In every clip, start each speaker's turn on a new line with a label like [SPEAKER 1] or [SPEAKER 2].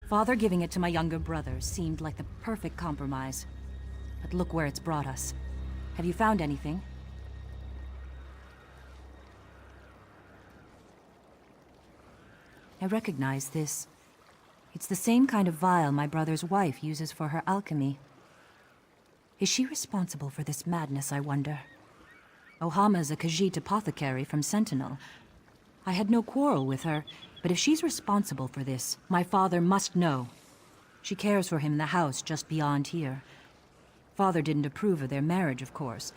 [SPEAKER 1] Father giving it to my younger brother seemed like the perfect compromise. But look where it's brought us. Have you found anything? I recognize this. It's the same kind of vial my brother's wife uses for her alchemy. Is she responsible for this madness, I wonder? Ohama's a Khajiit apothecary from Sentinel. I had no quarrel with her, but if she's responsible for this, my father must know. She cares for him in the house just beyond here. Father didn't approve of their marriage, of course,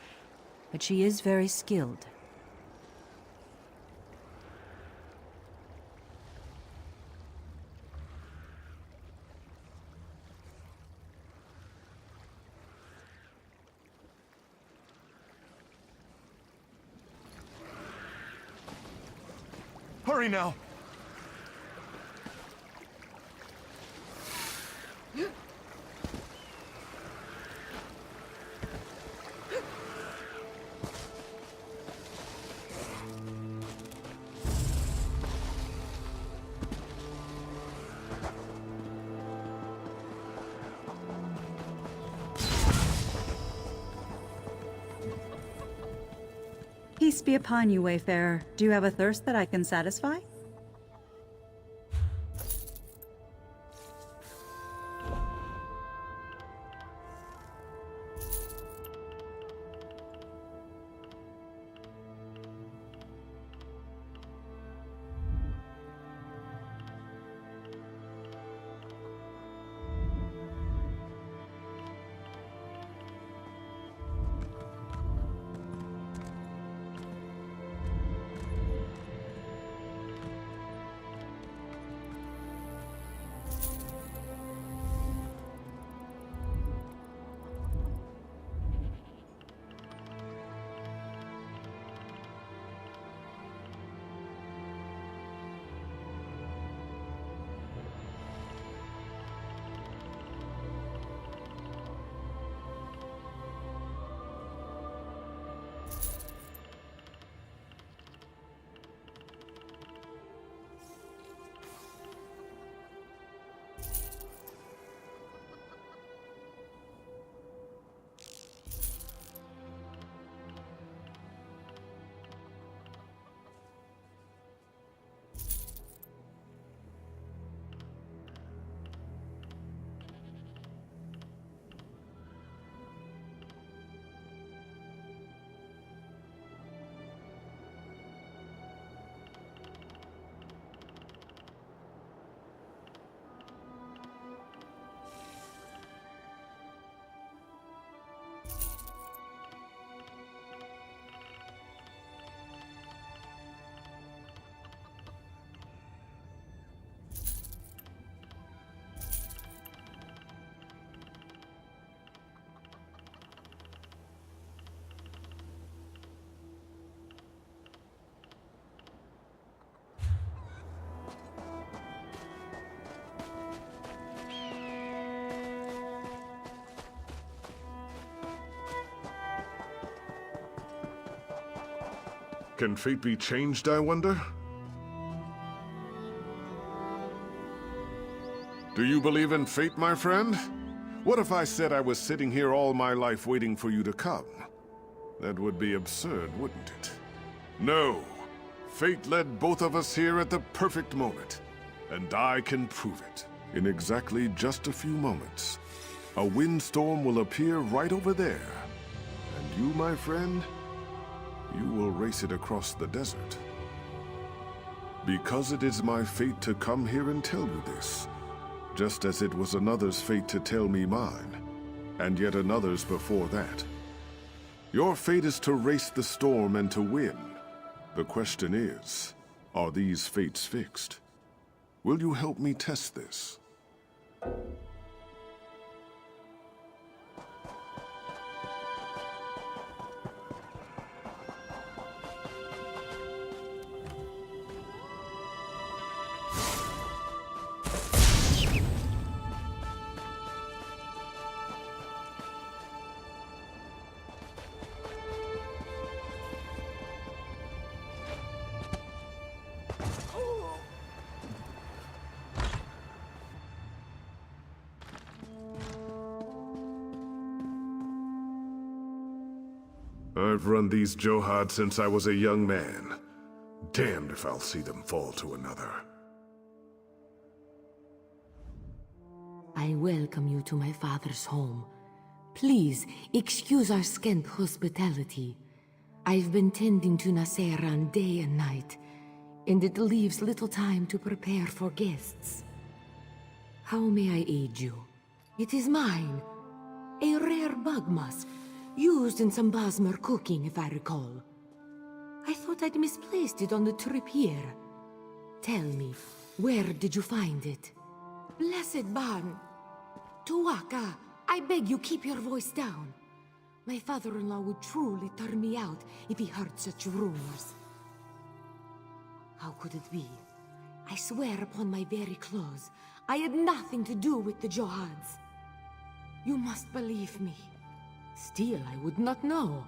[SPEAKER 1] but she is very skilled.
[SPEAKER 2] Hurry now!
[SPEAKER 3] Peace be upon you, Wayfarer. Do you have a thirst that I can satisfy?
[SPEAKER 2] Can fate be changed, I wonder? Do you believe in fate, my friend? What if I said I was sitting here all my life waiting for you to come? That would be absurd, wouldn't it? No. Fate led both of us here at the perfect moment. And I can prove it. In exactly just a few moments, a windstorm will appear right over there. And you, my friend, you will race it across the desert. Because it is my fate to come here and tell you this, just as it was another's fate to tell me mine, and yet another's before that. Your fate is to race the storm and to win. The question is, are these fates fixed? Will you help me test this? I've run these Johad since I was a young man. Damned if I'll see them fall to another.
[SPEAKER 4] I welcome you to my father's home. Please, excuse our scant hospitality. I've been tending to Naseran day and night, and it leaves little time to prepare for guests. How may I aid you? It is mine. A rare bug musk, used in some Basmer cooking, if I recall. I thought I'd misplaced it on the trip here. Tell me, where did you find it? Blessed Ban! Tuaka, I beg you keep your voice down. My father-in-law would truly turn me out if he heard such rumors. How could it be? I swear upon my very clothes, I had nothing to do with the Johads. You must believe me. Still, I would not know.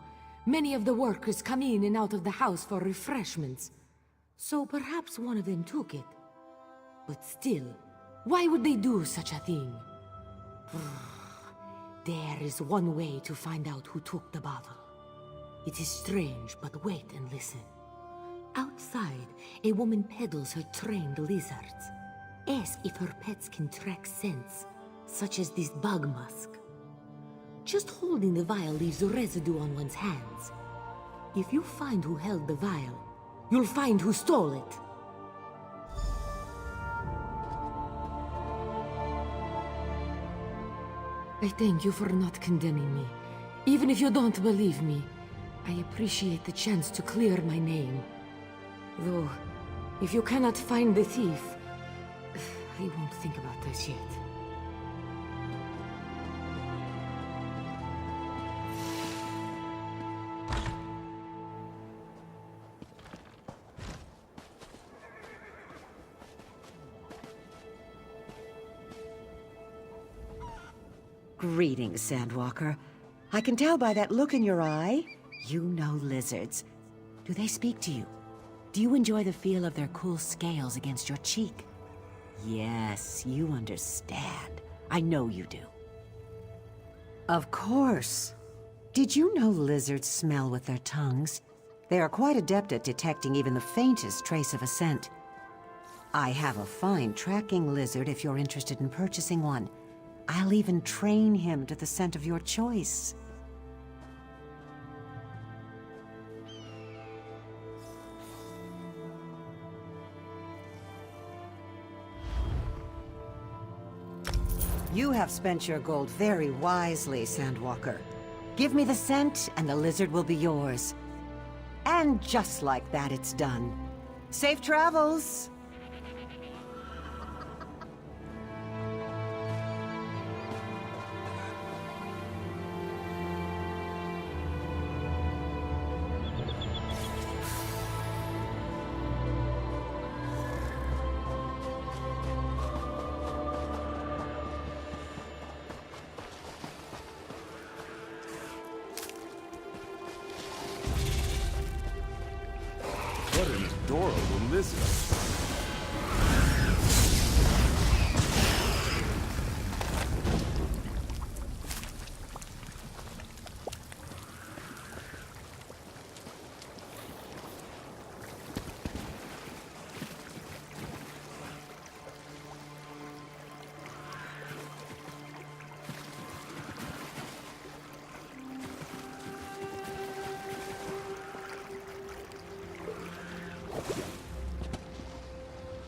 [SPEAKER 4] Many of the workers come in and out of the house for refreshments. So perhaps one of them took it. But still, why would they do such a thing? There is one way to find out who took the bottle. It is strange, but wait and listen. Outside, a woman peddles her trained lizards. Ask if her pets can track scents, such as this bug musk. Just holding the vial leaves residue on one's hands. If you find who held the vial, you'll find who stole it. I thank you for not condemning me. Even if you don't believe me, I appreciate the chance to clear my name. Though, if you cannot find the thief, I won't think about this yet.
[SPEAKER 5] Greetings, Sandwalker. I can tell by that look in your eye, you know lizards. Do they speak to you? Do you enjoy the feel of their cool scales against your cheek? Yes, you understand. I know you do. Of course. Did you know lizards smell with their tongues? They are quite adept at detecting even the faintest trace of a scent. I have a fine tracking lizard if you're interested in purchasing one. I'll even train him to the scent of your choice. You have spent your gold very wisely, Sandwalker. Give me the scent, and the lizard will be yours. And just like that, it's done. Safe travels!
[SPEAKER 2] What an adorable lizard.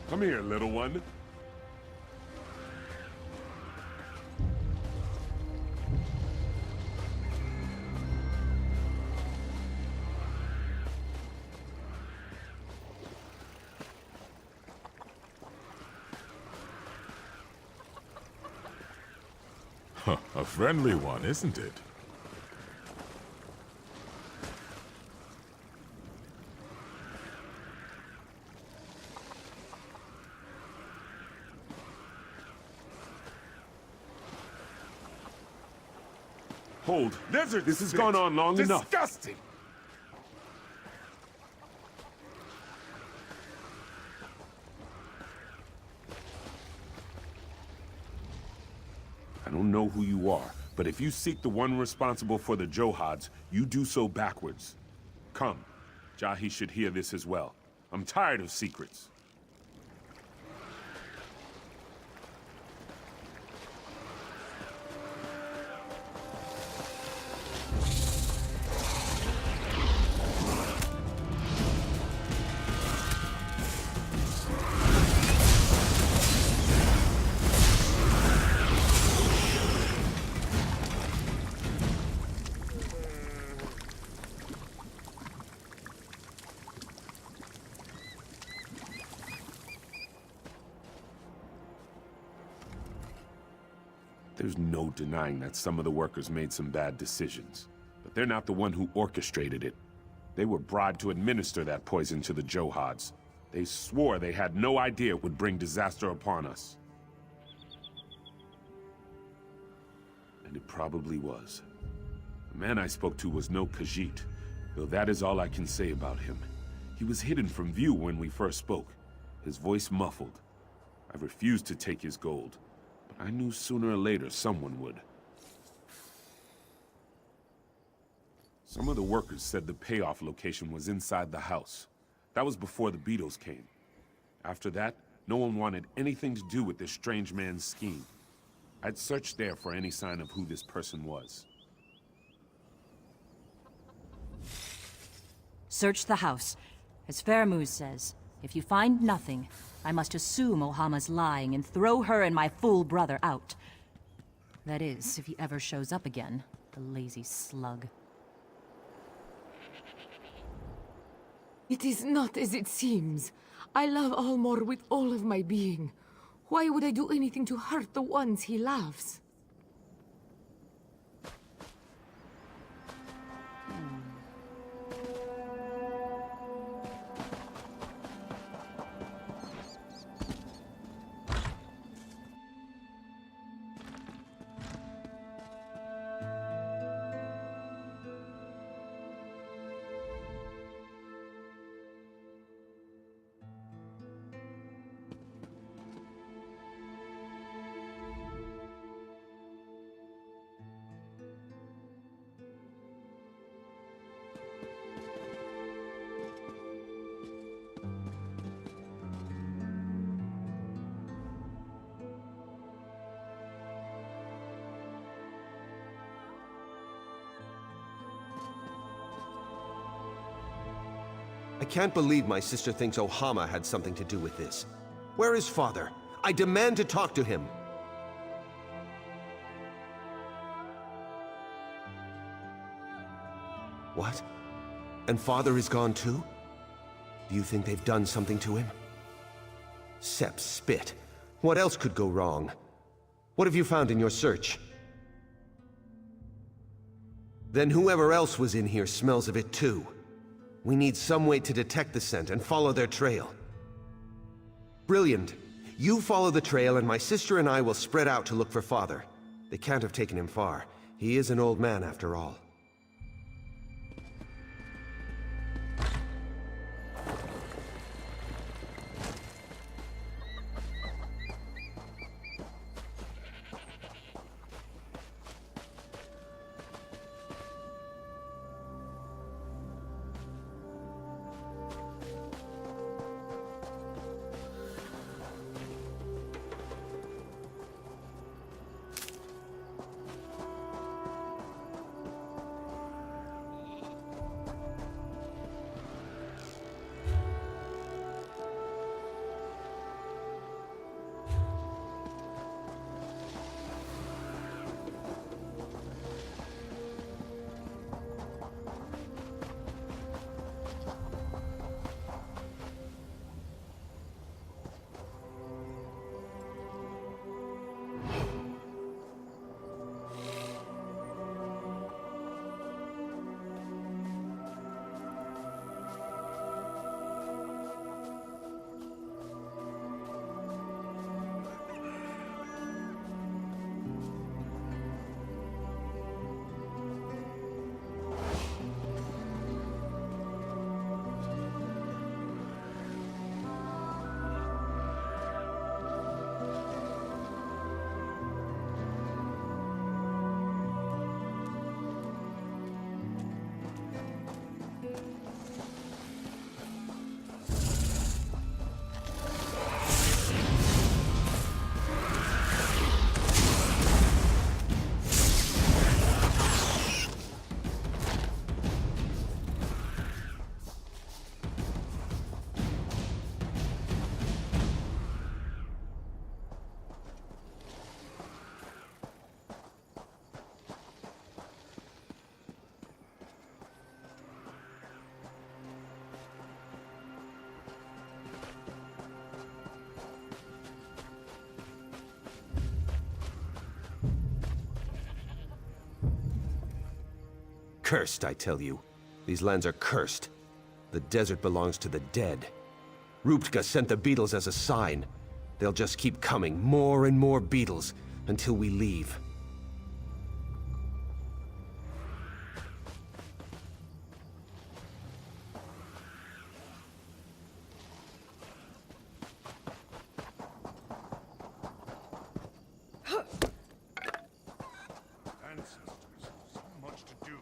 [SPEAKER 2] Come here, little one. Huh, a friendly one, isn't it? Hold. Lizard! This has gone on long enough. Disgusting! I don't know who you are,
[SPEAKER 6] But if you seek the one responsible for the Johads, you do so backwards. Come, Jahi should hear this as well. I'm tired of secrets. There's no denying that some of the workers made some bad decisions. But they're not the one who orchestrated it. They were bribed to administer that poison to the Johads. They swore they had no idea it would bring disaster upon us. And it probably was. The man I spoke to was no Khajiit, though that is all I can say about him. He was hidden from view when we first spoke, his voice muffled. I refused to take his gold. I knew sooner or later someone would. Some of the workers said the payoff location was inside the house. That was before the Beatles came. After that, no one wanted anything to do with this strange man's scheme. I'd searched there for any sign of who this person was.
[SPEAKER 1] Search the house. As Fairmuz says, if you find nothing, I must assume Ohama's lying and throw her and my fool brother out. That is, if he ever shows up again, the lazy slug.
[SPEAKER 4] It is not as it seems. I love Almor with all of my being. Why would I do anything to hurt the ones he loves?
[SPEAKER 7] I can't believe my sister thinks Ohama had something to do with this. Where is Father? I demand to talk to him! What? And Father is gone too? Do you think they've done something to him? Sepp spit. What else could go wrong? What have you found in your search? Then whoever else was in here smells of it too. We need some way to detect the scent and follow their trail. Brilliant. You follow the trail and my sister and I will spread out to look for Father. They can't have taken him far. He is an old man after all. Cursed, I tell you. These lands are cursed. The desert belongs to the dead. Ruptka sent the beetles as a sign. They'll just keep coming, more and more beetles, until we leave.
[SPEAKER 2] Ancestors, so much to do.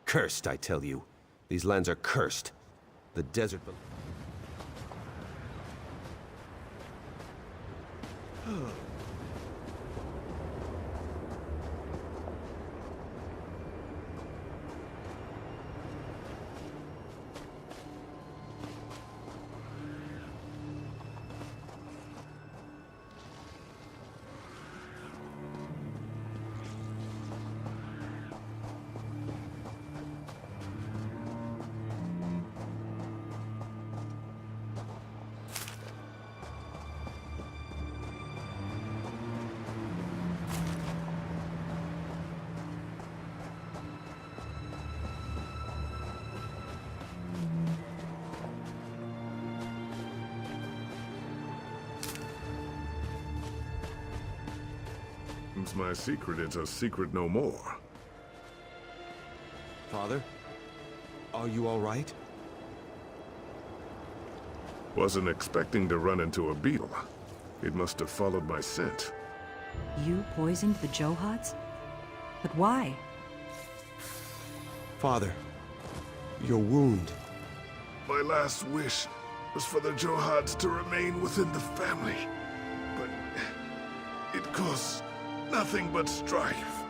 [SPEAKER 7] Cursed, I tell you. These lands are cursed. The desert...
[SPEAKER 2] My secret is a secret no more.
[SPEAKER 7] Father? Are you all right?
[SPEAKER 2] Wasn't expecting to run into a beetle. It must have followed my scent.
[SPEAKER 1] You poisoned the Johads? But why?
[SPEAKER 7] Father, your wound.
[SPEAKER 2] My last wish was for the Johads to remain within the family. But it caused nothing but strife.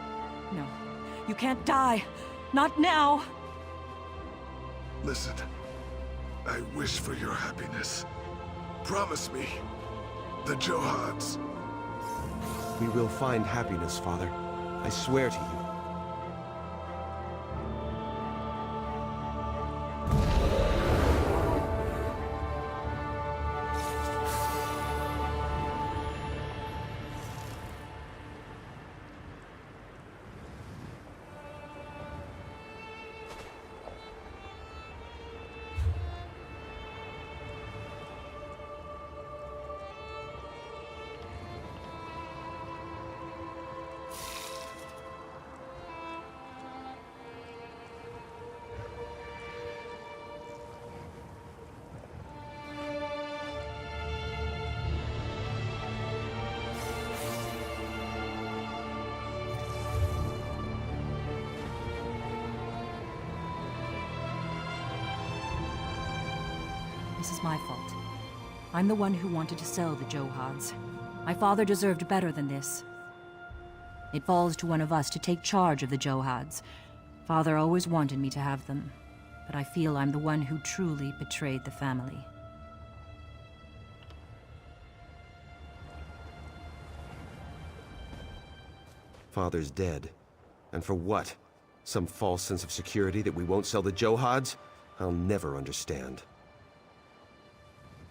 [SPEAKER 1] No, you can't die. Not now.
[SPEAKER 2] Listen, I wish for your happiness. Promise me, the Johads.
[SPEAKER 7] We will find happiness, Father. I swear to you.
[SPEAKER 1] This is my fault. I'm the one who wanted to sell the Johads. My father deserved better than this. It falls to one of us to take charge of the Johads. Father always wanted me to have them, but I feel I'm the one who truly betrayed the family.
[SPEAKER 7] Father's dead. And for what? Some false sense of security that we won't sell the Johads? I'll never understand.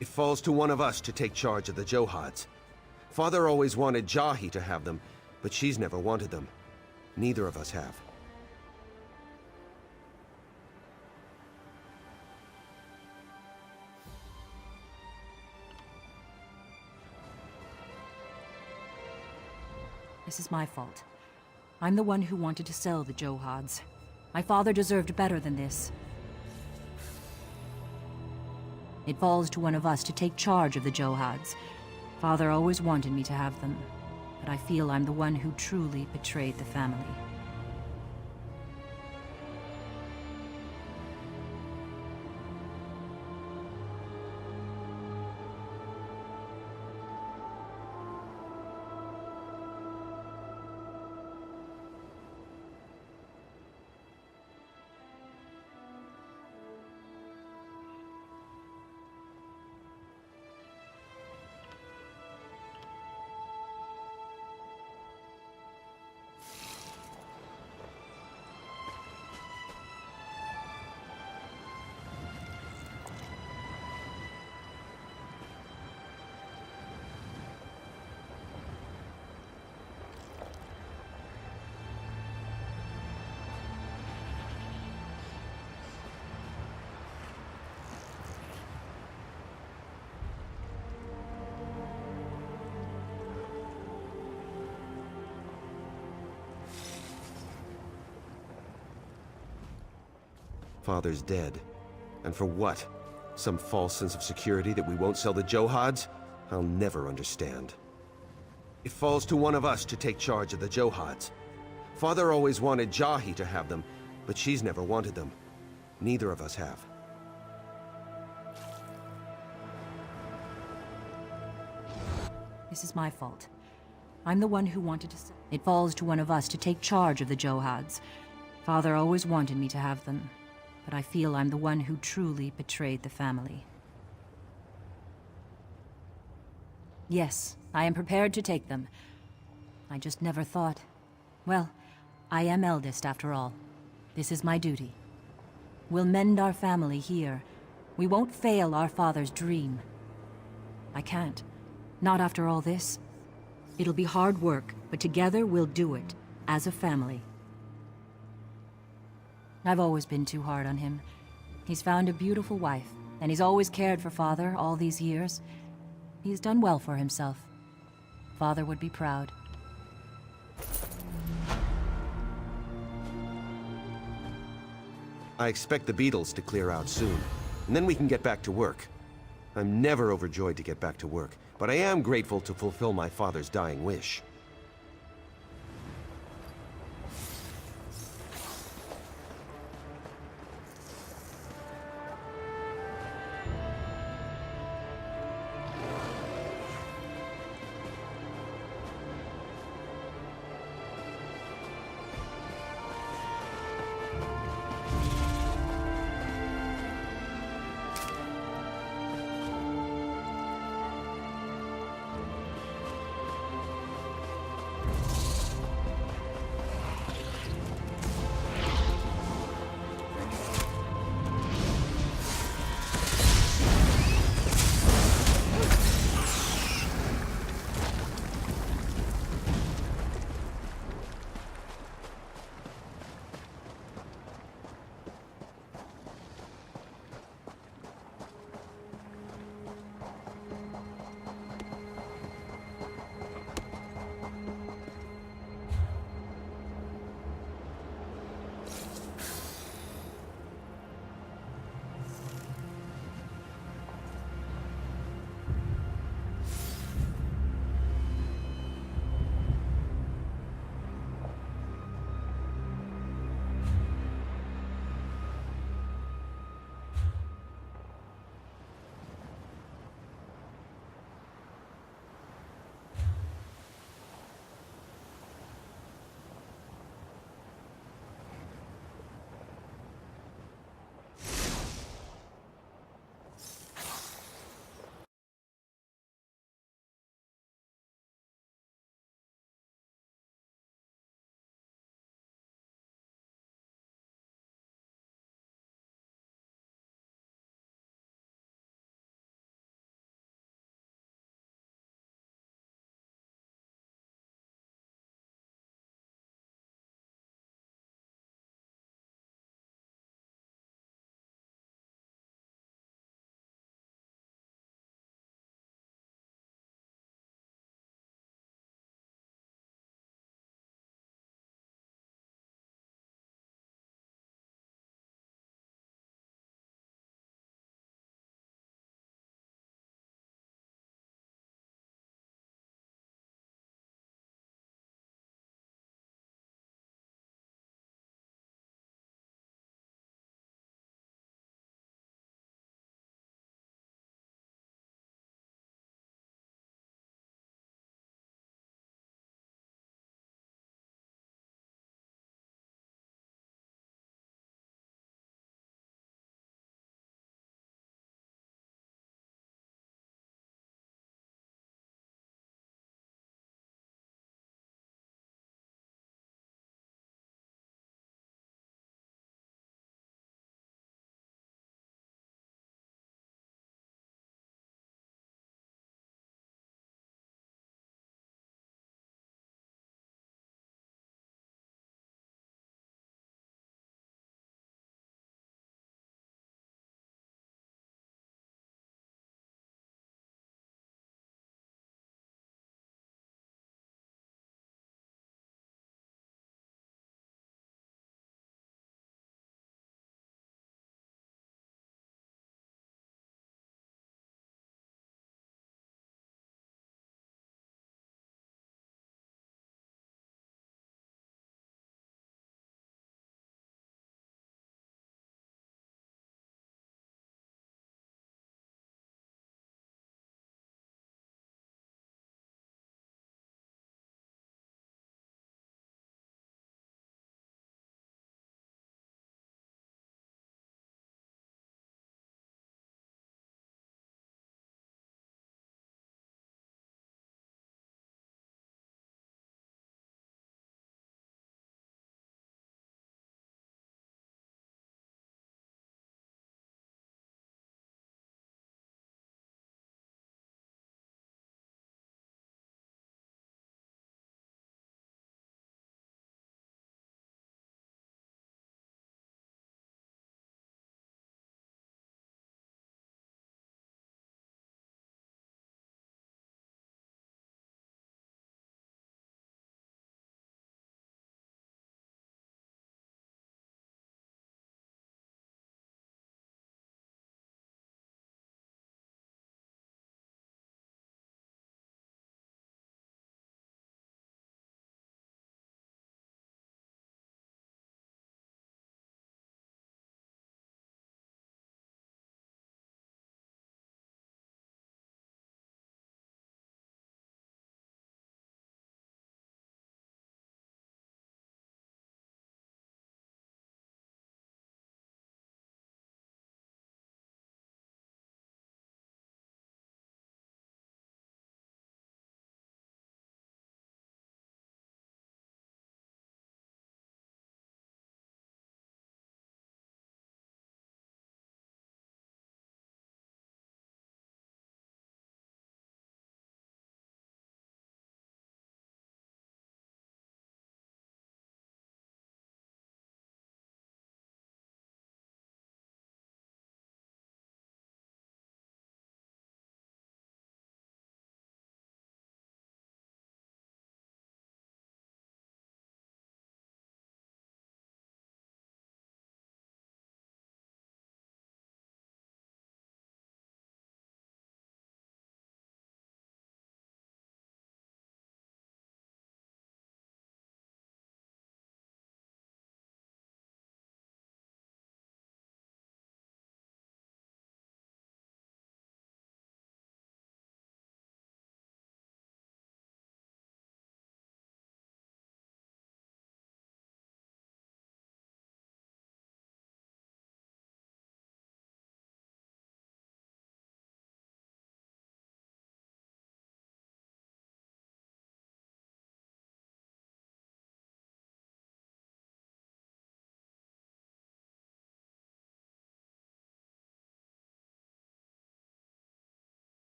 [SPEAKER 7] It falls to one of us to take charge of the Johads. Father always wanted Jahi to have them, but she's never wanted them. Neither of us have.
[SPEAKER 1] This is my fault. I'm the one who wanted to sell the Johads. My father deserved better than this. It falls to one of us to take charge of the Johads. Father always wanted me to have them, but I feel I'm the one who truly betrayed the family.
[SPEAKER 7] Father's dead. And for what? Some false sense of security that we won't sell the Johads? I'll never understand. It falls to one of us to take charge of the Johads. Father always wanted Jahi to have them, but she's never wanted them. Neither of us have.
[SPEAKER 1] This is my fault. I'm the one who wanted to sell. It falls to one of us to take charge of the Johads. Father always wanted me to have them, but I feel I'm the one who truly betrayed the family. Yes, I am prepared to take them. I just never thought... Well, I am eldest after all. This is my duty. We'll mend our family here. We won't fail our father's dream. I can't. Not after all this. It'll be hard work, but together we'll do it, as a family. I've always been too hard on him. He's found a beautiful wife, and he's always cared for Father all these years. He's done well for himself. Father would be proud.
[SPEAKER 7] I expect the beetles to clear out soon, and then we can get back to work. I'm never overjoyed to get back to work, but I am grateful to fulfill my father's dying wish.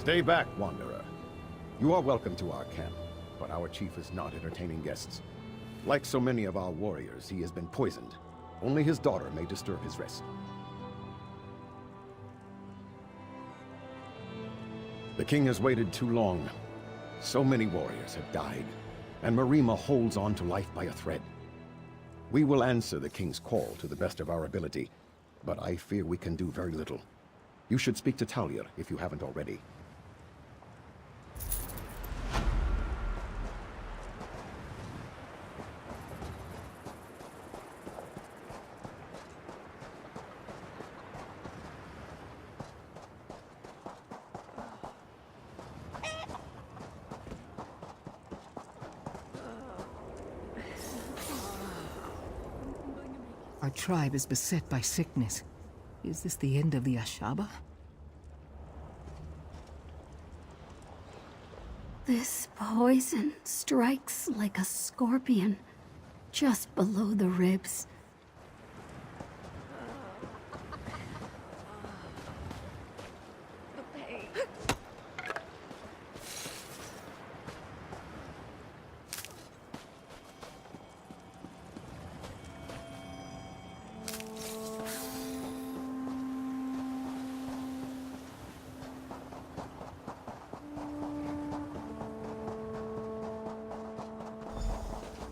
[SPEAKER 8] Stay back, Wanderer. You are welcome to our camp, but our chief is not entertaining guests. Like so many of our warriors, he has been poisoned. Only his daughter may disturb his rest. The king has waited too long. So many warriors have died, and Marima holds on to life by a thread. We will answer the king's call to the best of our ability, but I fear we can do very little. You should speak to Talia if you haven't already.
[SPEAKER 9] Our tribe is beset by sickness. Is this the end of the Ashaba?
[SPEAKER 10] This poison strikes like a scorpion, just below the ribs.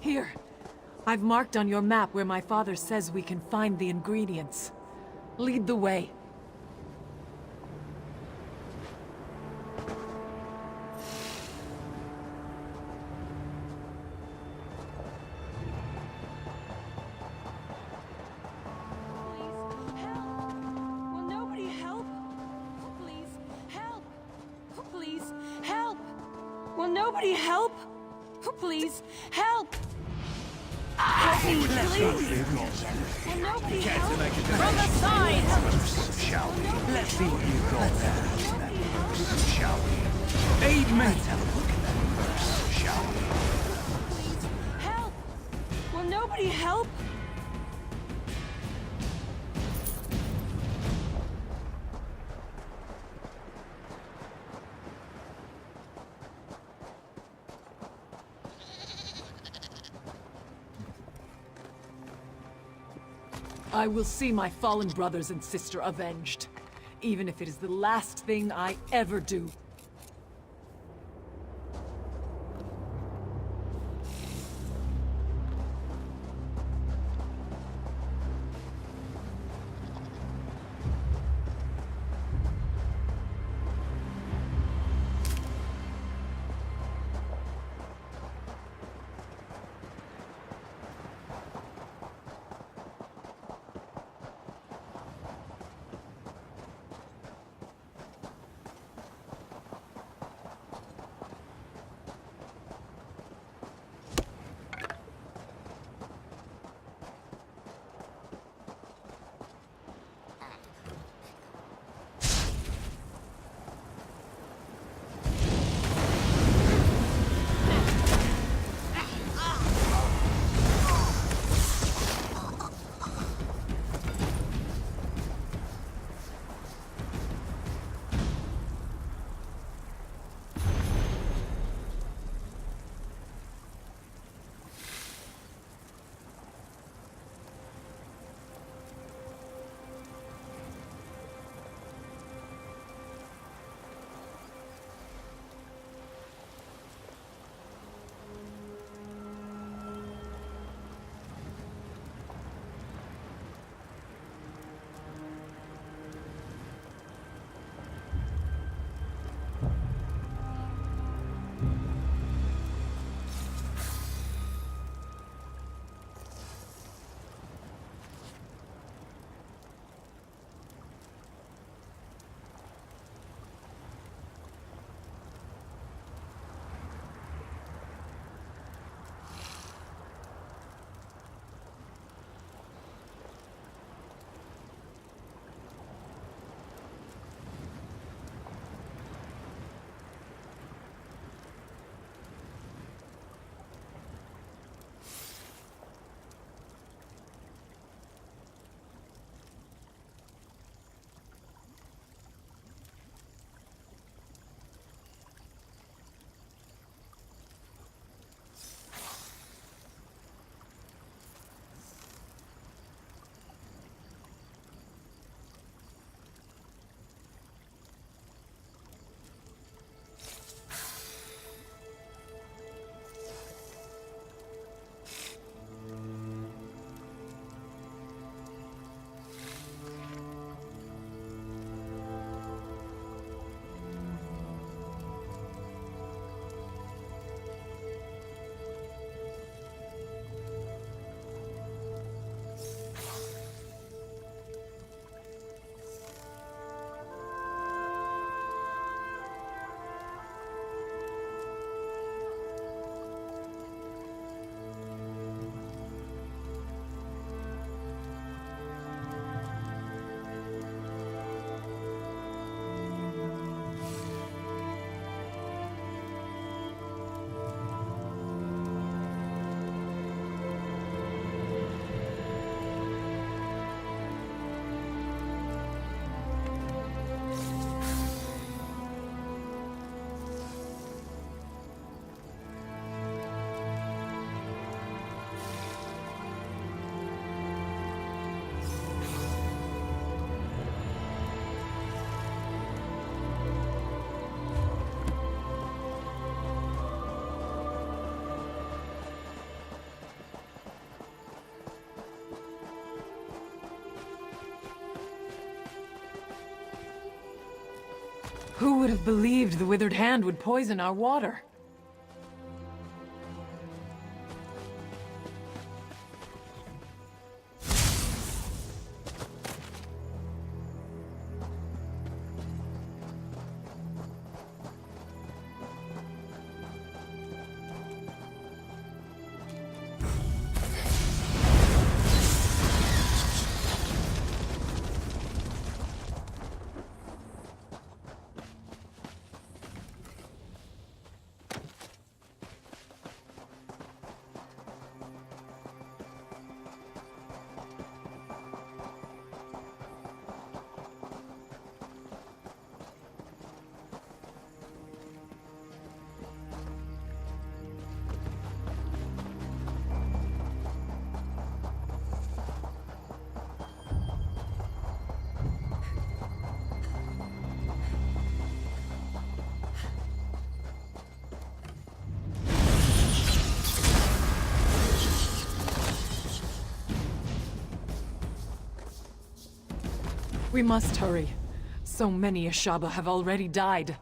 [SPEAKER 11] Here. I've marked on your map where my father says we can find the ingredients. Lead the way.
[SPEAKER 12] Nobody help! Please, help!
[SPEAKER 11] Please,
[SPEAKER 12] please! Will nobody help? From the side!
[SPEAKER 13] Shall we? Let's see what you've got there. Shall we? Aid me! Let's have a look at that first, shall we?
[SPEAKER 12] Please, help! Will nobody help?
[SPEAKER 11] I will see my fallen brothers and sister avenged, even if it is the last thing I ever do. Who would have believed the withered hand would poison our water? We must hurry. So many Ashaba have already died.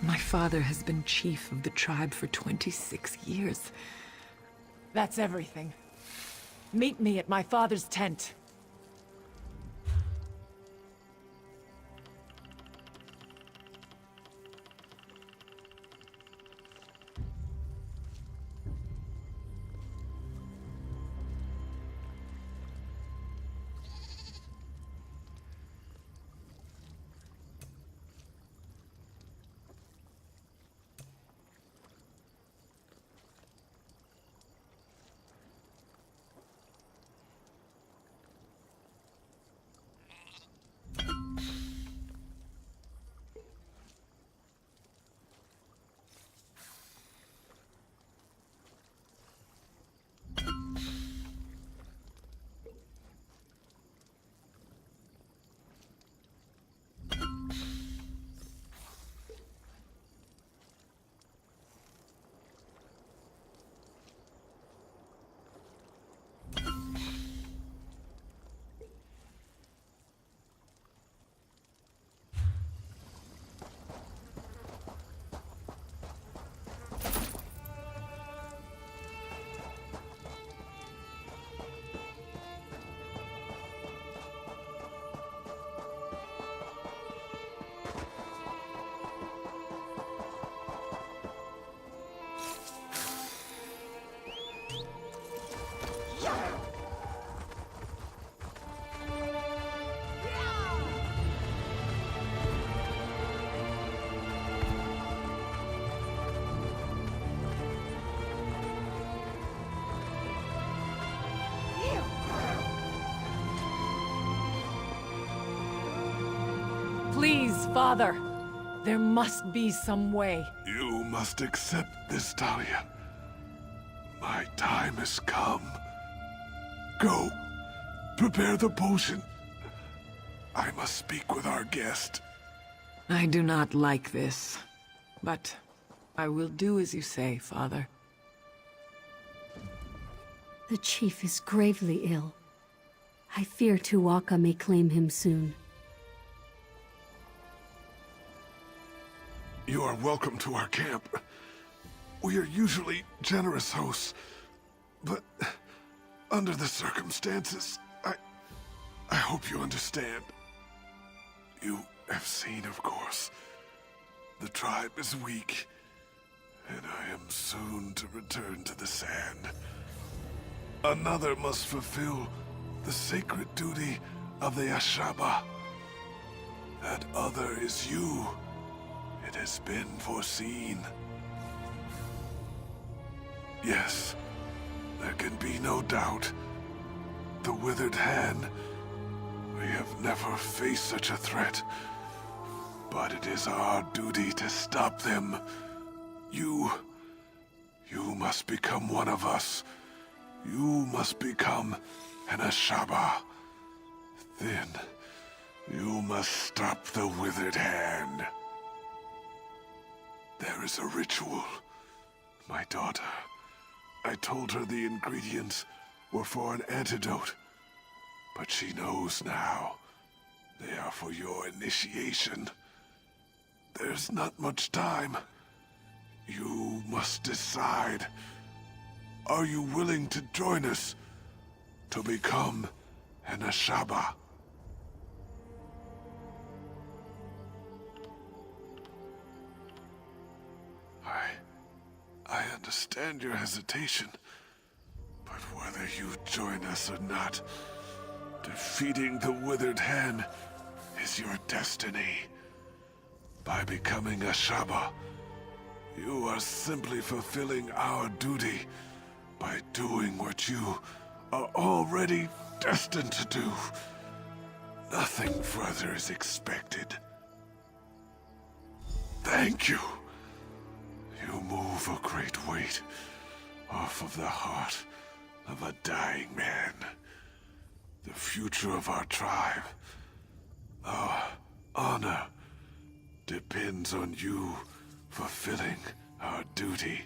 [SPEAKER 11] My father has been chief of the tribe for 26 years. That's everything. Meet me at my father's tent. Please, Father. There must be some way.
[SPEAKER 2] You must accept this, Talia. My time has come. Go. Prepare the potion. I must speak with our guest.
[SPEAKER 11] I do not like this, but I will do as you say, Father.
[SPEAKER 10] The chief is gravely ill. I fear Tuwaka may claim him soon.
[SPEAKER 2] You are welcome to our camp. We are usually generous hosts, but under the circumstances, I hope you understand. You have seen, of course, the tribe is weak, and I am soon to return to the sand. Another must fulfill the sacred duty of the Ashaba. That other is you. It has been foreseen. Yes, there can be no doubt. The Withered Hand. We have never faced such a threat. But it is our duty to stop them. You must become one of us. You must become an Ashaba. Then, you must stop the Withered Hand. There is a ritual. My daughter. I told her the ingredients were for an antidote. But she knows now. They are for your initiation. There's not much time. You must decide. Are you willing to join us to become an Ashaba? I understand your hesitation, but whether you join us or not, defeating the Withered Hand is your destiny. By becoming Ashaba, you are simply fulfilling our duty by doing what you are already destined to do. Nothing further is expected. Thank you. You move a great weight off of the heart of a dying man. The future of our tribe, our honor, depends on you fulfilling our duty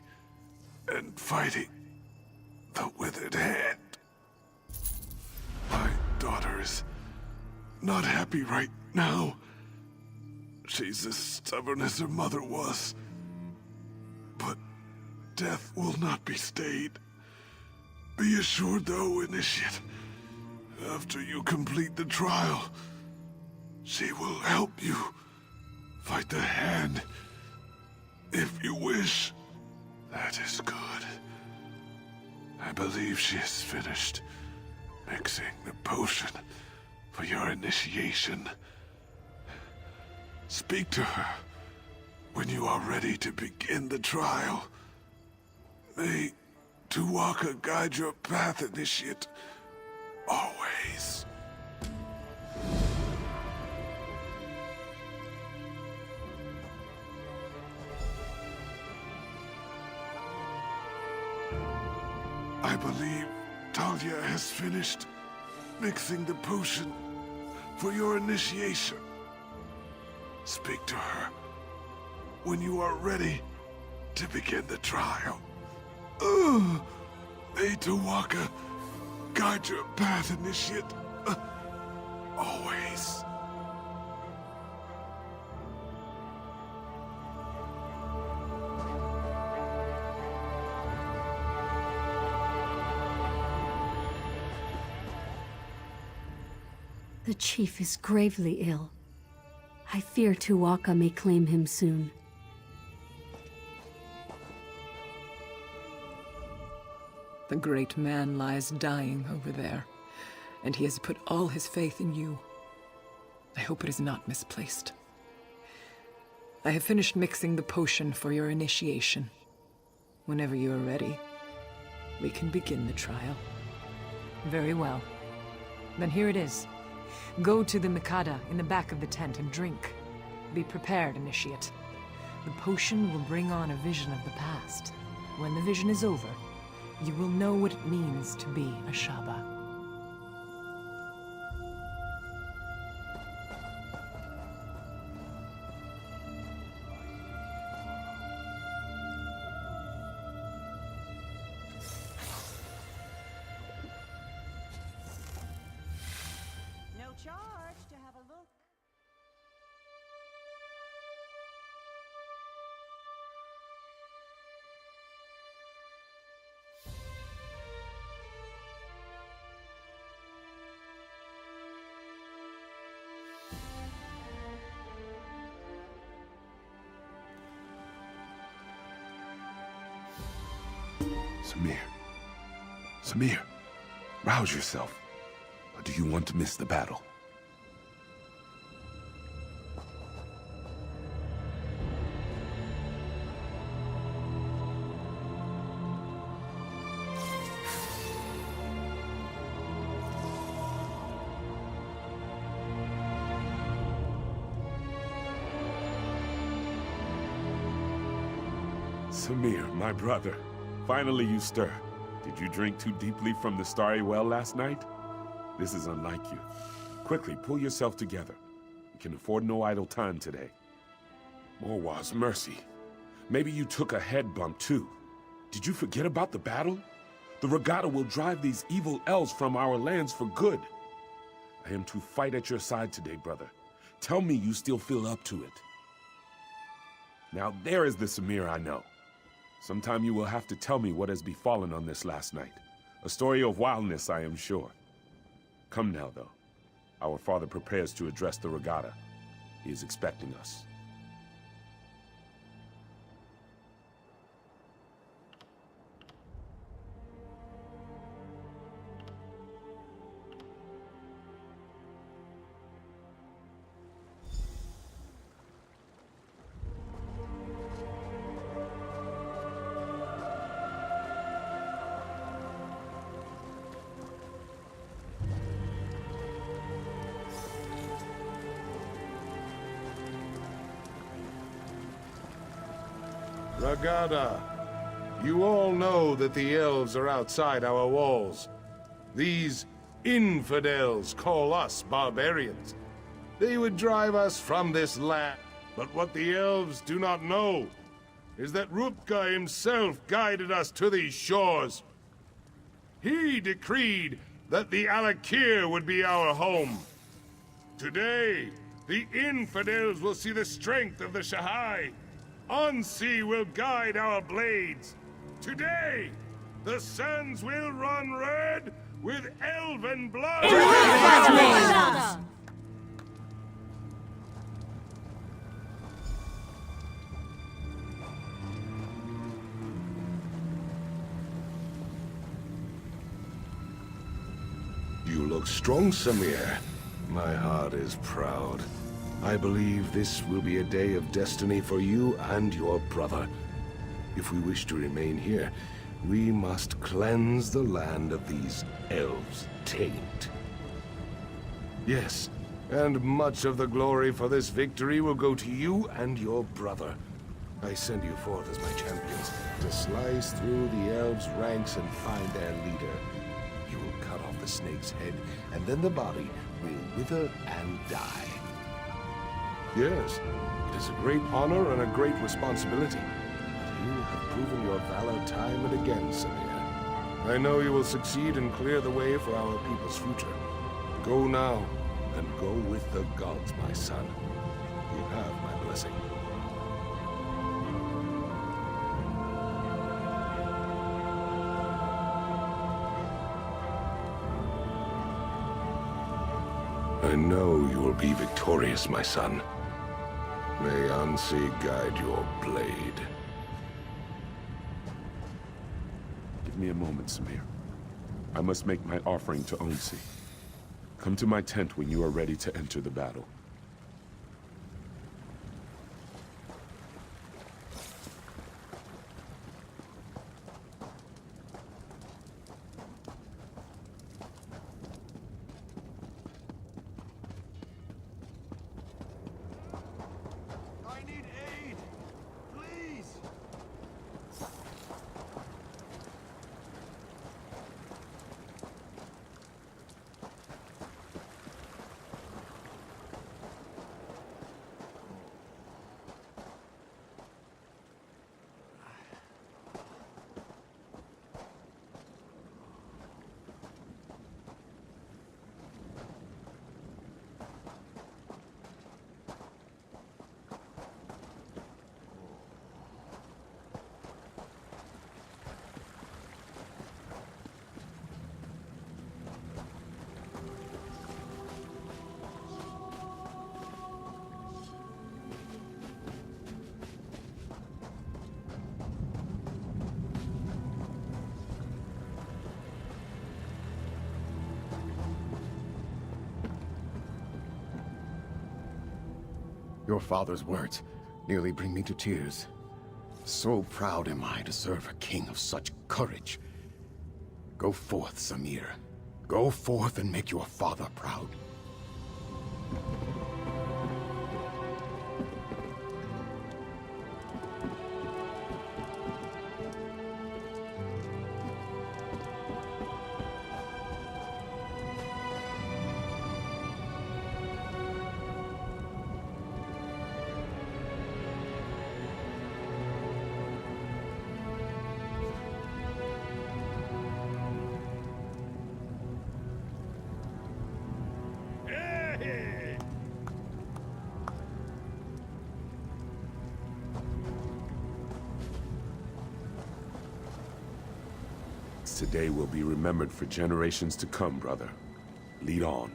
[SPEAKER 2] and fighting the Withered Hand. My daughter is not happy right now. She's as stubborn as her mother was. But death will not be stayed. Be assured, though, Initiate, after you complete the trial, she will help you fight the Hand. If you wish, that is good. I believe she has finished mixing the potion for your initiation. Speak to her when you are ready to begin the trial. May Tuwaka guide your path, Initiate. Always. I believe Talia has finished mixing the potion for your initiation. Speak to her when you are ready to begin the trial. May Tuwaka guide your path, Initiate. Always.
[SPEAKER 10] The chief is gravely ill. I fear Tuwaka may claim him soon.
[SPEAKER 11] The great man lies dying over there, and he has put all his faith in you. I hope it is not misplaced. I have finished mixing the potion for your initiation. Whenever you are ready, we can begin the trial.
[SPEAKER 1] Very well. Then here it is. Go to the Mikada in the back of the tent and drink. Be prepared, Initiate. The potion will bring on a vision of the past. When the vision is over, you will know what it means to be a Shaba.
[SPEAKER 6] Samir. Samir, rouse yourself. Or do you want to miss the battle? Samir, my brother. Finally you stir. Did you drink too deeply from the starry well last night? This is unlike you. Quickly, pull yourself together. We can afford no idle time today. Morwa's mercy. Maybe you took a head bump too. Did you forget about the battle? The regatta will drive these evil elves from our lands for good. I am to fight at your side today, brother. Tell me you still feel up to it. Now there is the Samir I know. Sometime you will have to tell me what has befallen on this last night. A story of wildness, I am sure. Come now, though. Our father prepares to address the regatta. He is expecting us.
[SPEAKER 14] Regatta, you all know that the elves are outside our walls. These infidels call us barbarians. They would drive us from this land. But what the elves do not know is that Rupka himself guided us to these shores. He decreed that the Alakir would be our home. Today, the infidels will see the strength of the Shahai. Ansi will guide our blades. Today, the sands will run red with elven blood.
[SPEAKER 2] You look strong, Samir. My heart is proud. I believe this will be a day of destiny for you and your brother. If we wish to remain here, we must cleanse the land of these elves' taint. Yes, and much of the glory for this victory will go to you and your brother. I send you forth as my champions to slice through the elves' ranks and find their leader. You will cut off the snake's head, and then the body will wither and die. Yes, it is a great honor and a great responsibility. But you have proven your valor time and again, Samir. I know you will succeed and clear the way for our people's future. Go now, and go with the gods, my son. You have my blessing. I know you will be victorious, my son. May Ansi guide your blade.
[SPEAKER 6] Give me a moment, Samir. I must make my offering to Ansi. Come to my tent when you are ready to enter the battle.
[SPEAKER 8] Your father's words nearly bring me to tears. So proud am I to serve a king of such courage. Go forth, Samir. Go forth and make your father proud.
[SPEAKER 6] Today will be remembered for generations to come, brother. Lead on.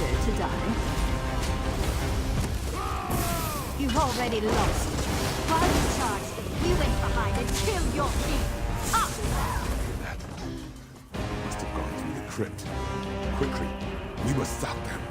[SPEAKER 10] deserve to die. You've already lost. While you charged, we went behind and killed your king. Up!
[SPEAKER 6] That must have gone through the crypt. Quickly, we must stop them.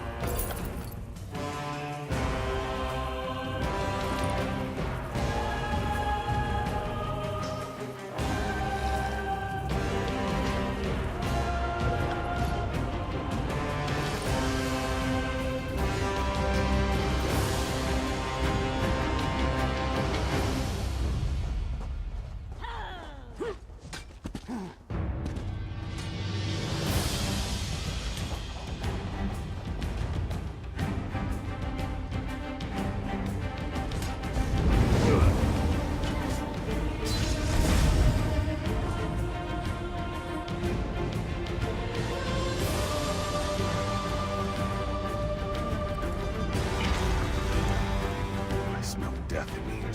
[SPEAKER 6] Death in here.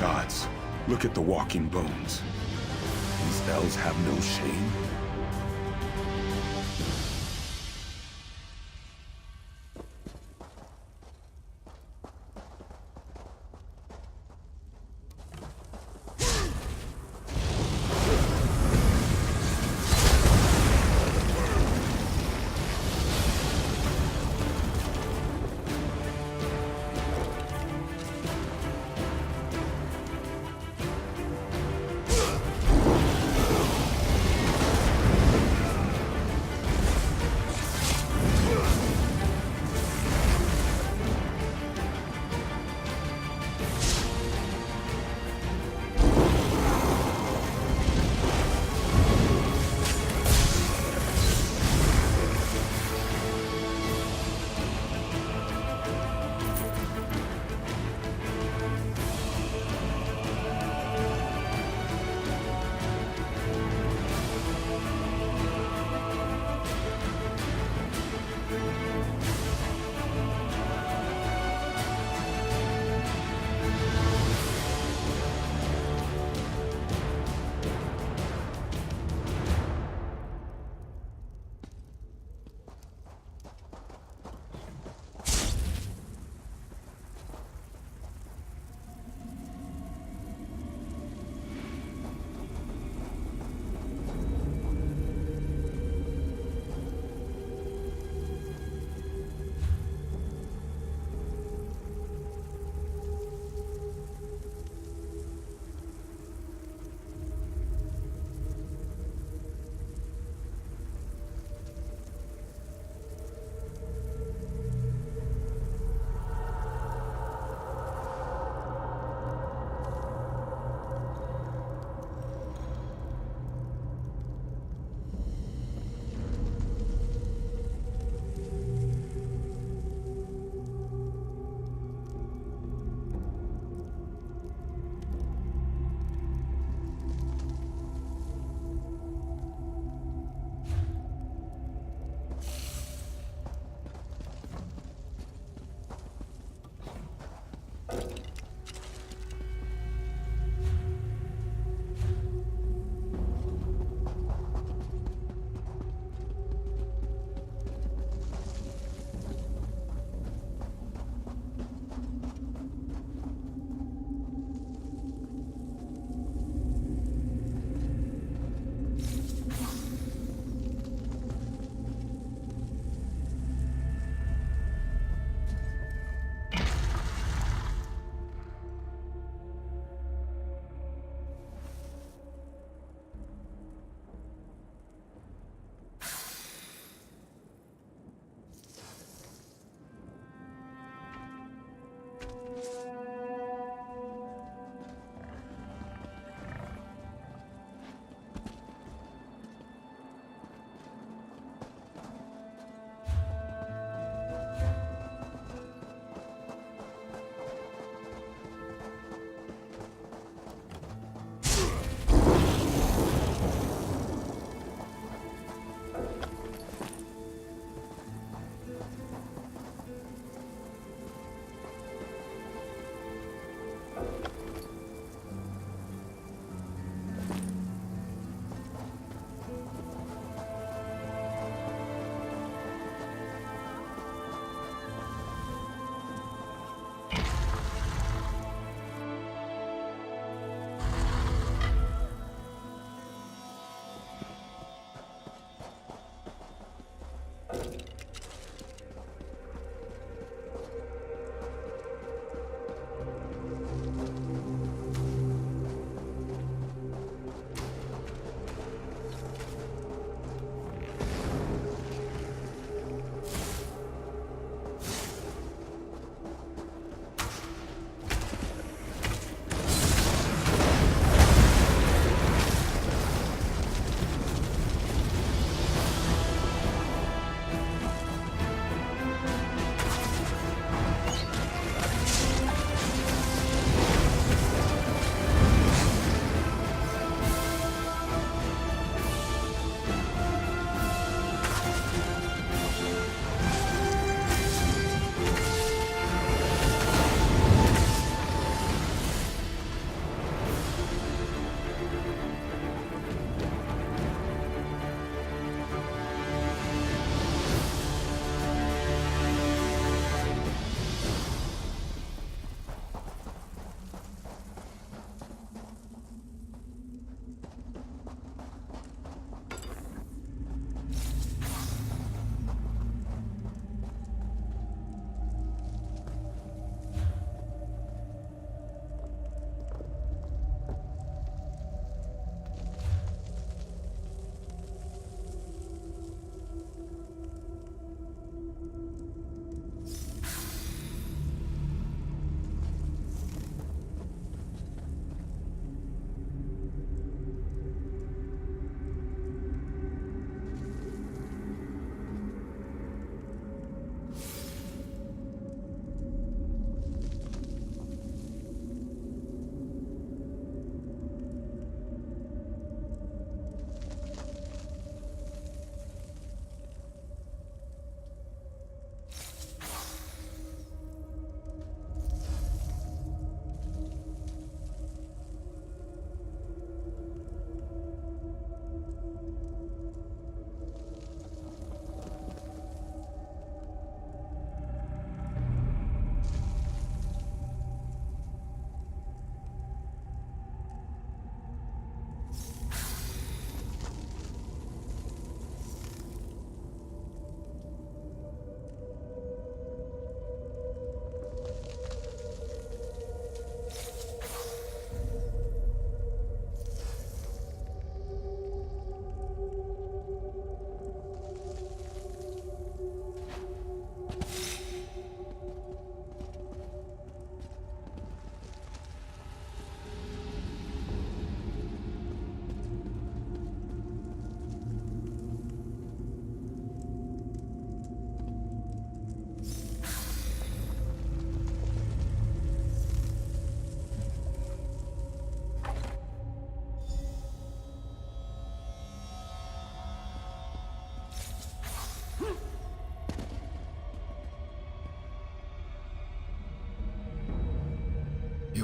[SPEAKER 6] Gods, look at the walking bones. These elves have no shame.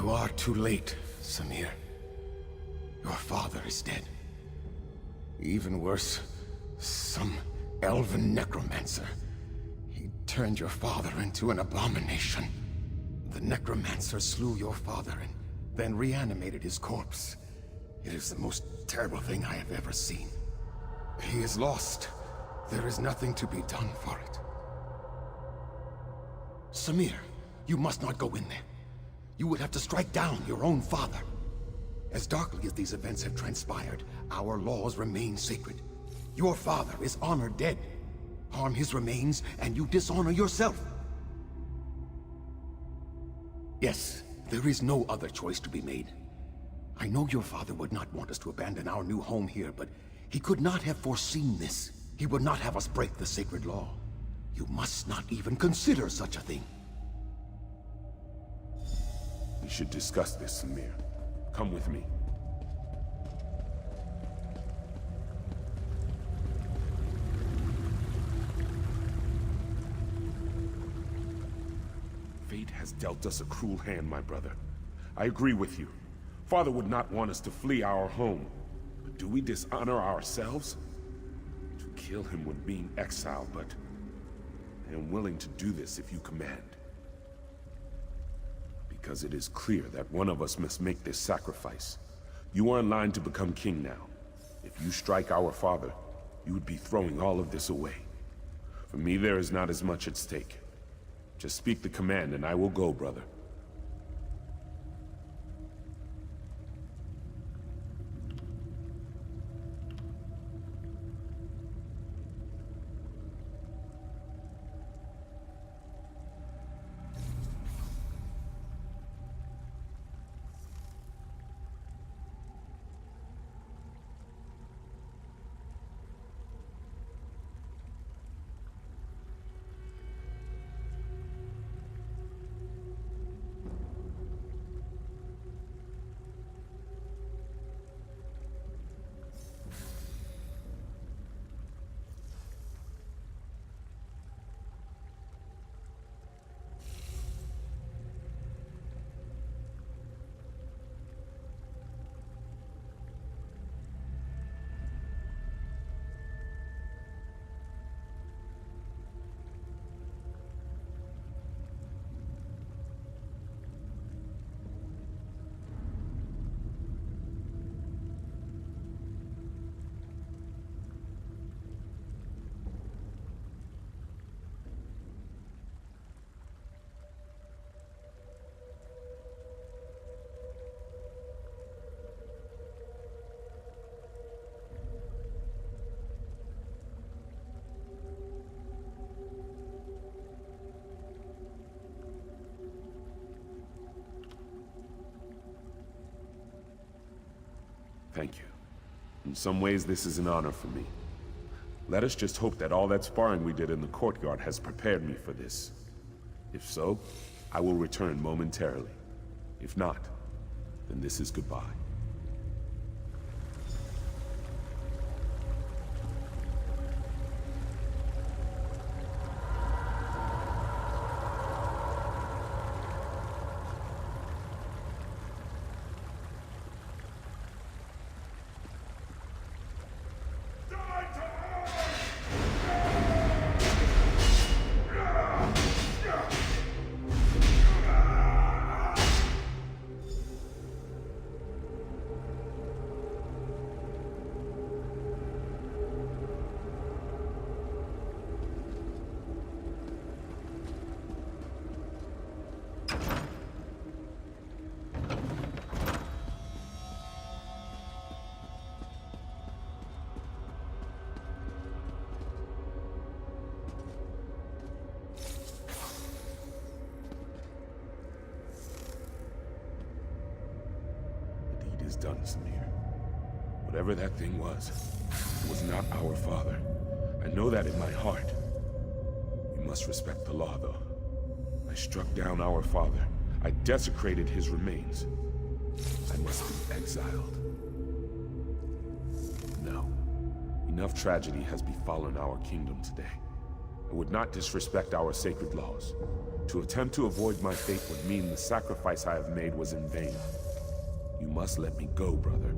[SPEAKER 8] You are too late, Samir. Your father is dead. Even worse, some elven necromancer. He turned your father into an abomination. The necromancer slew your father and then reanimated his corpse. It is the most terrible thing I have ever seen. He is lost. There is nothing to be done for it. Samir, you must not go in there. You would have to strike down your own father. As darkly as these events have transpired, our laws remain sacred. Your father is honored dead. Harm his remains, and you dishonor yourself. Yes, there is no other choice to be made. I know your father would not want us to abandon our new home here, but he could not have foreseen this. He would not have us break the sacred law. You must not even consider such a thing.
[SPEAKER 6] We should discuss this, Samir. Come with me. Fate has dealt us a cruel hand, my brother. I agree with you. Father would not want us to flee our home. But do we dishonor ourselves? To kill him would mean exile, but I am willing to do this if you command. Because it is clear that one of us must make this sacrifice. You are in line to become king now. If you strike our father, you would be throwing all of this away. For me, there is not as much at stake. Just speak the command and I will go, brother. Thank you. In some ways, this is an honor for me. Let us just hope that all that sparring we did in the courtyard has prepared me for this. If so, I will return momentarily. If not, then this is goodbye. Is done, Samir. Whatever that thing was, it was not our father. I know that in my heart. We must respect the law, though. I struck down our father. I desecrated his remains. I must be exiled. No. Enough tragedy has befallen our kingdom today. I would not disrespect our sacred laws. To attempt to avoid my fate would mean the sacrifice I have made was in vain. You must let me go, brother.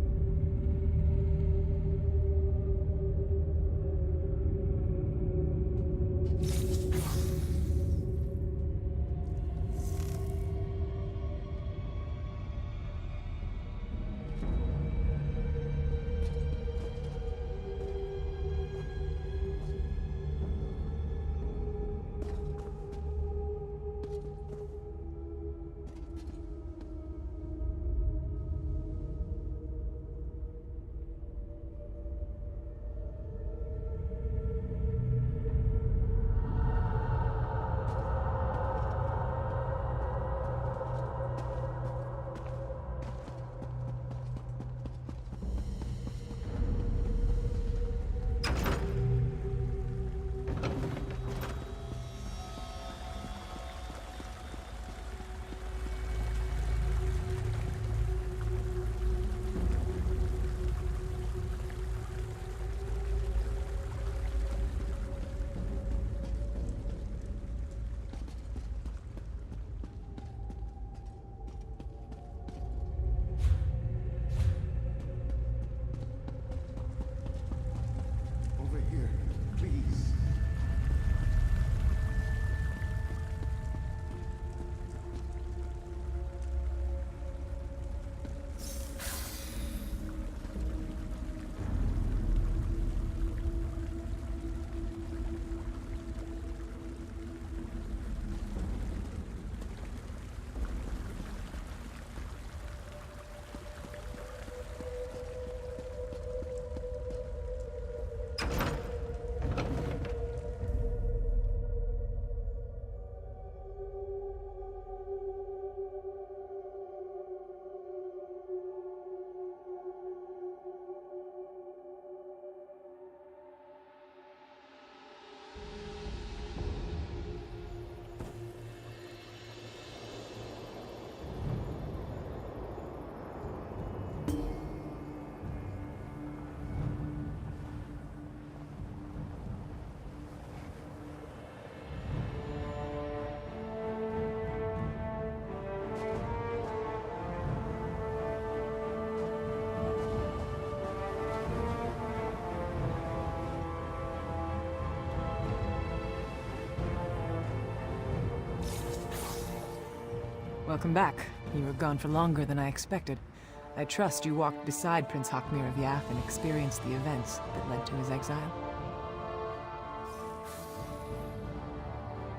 [SPEAKER 8] Over here, please.
[SPEAKER 11] Welcome back. You were gone for longer than I expected. I trust you walked beside Prince Hakmir of Yath and experienced the events that led to his exile.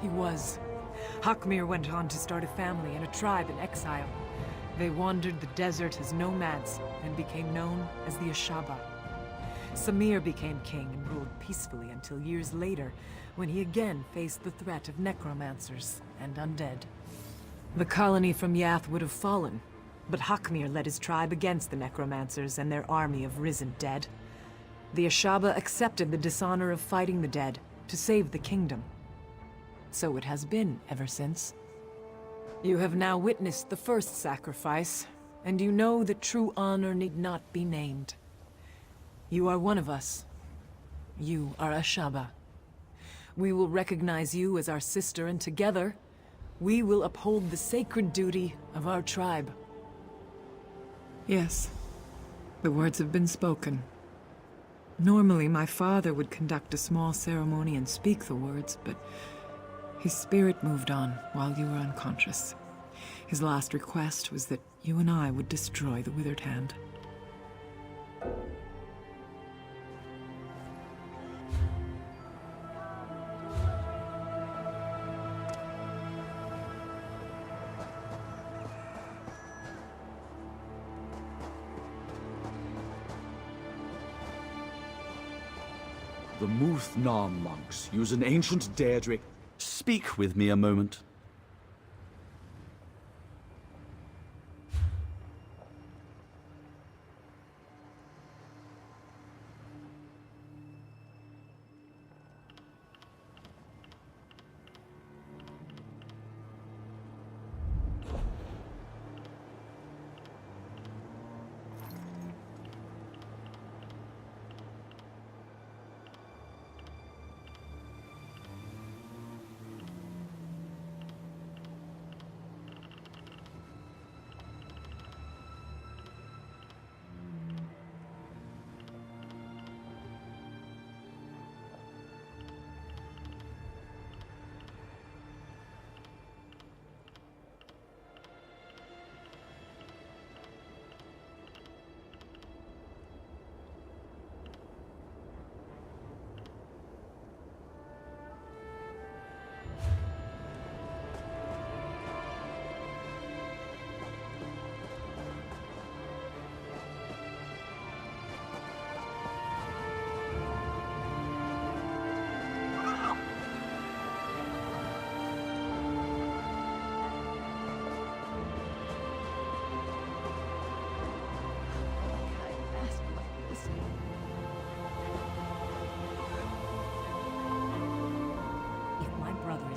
[SPEAKER 11] He was. Hakmir went on to start a family and a tribe in exile. They wandered the desert as nomads and became known as the Ashaba. Samir became king and ruled peacefully until years later, when he again faced the threat of necromancers and undead. The colony from Yath would have fallen, but Hakmir led his tribe against the necromancers and their army of risen dead. The Ashaba accepted the dishonor of fighting the dead to save the kingdom. So it has been ever since. You have now witnessed the first sacrifice, and you know that true honor need not be named. You are one of us. You are Ashaba. We will recognize you as our sister, and together, we will uphold the sacred duty of our tribe. Yes, the words have been spoken. Normally, my father would conduct a small ceremony and speak the words, but his spirit moved on while you were unconscious. His last request was that you and I would destroy the Withered Hand.
[SPEAKER 15] The Muth-Nam monks use an ancient Deirdre. Speak with me a moment.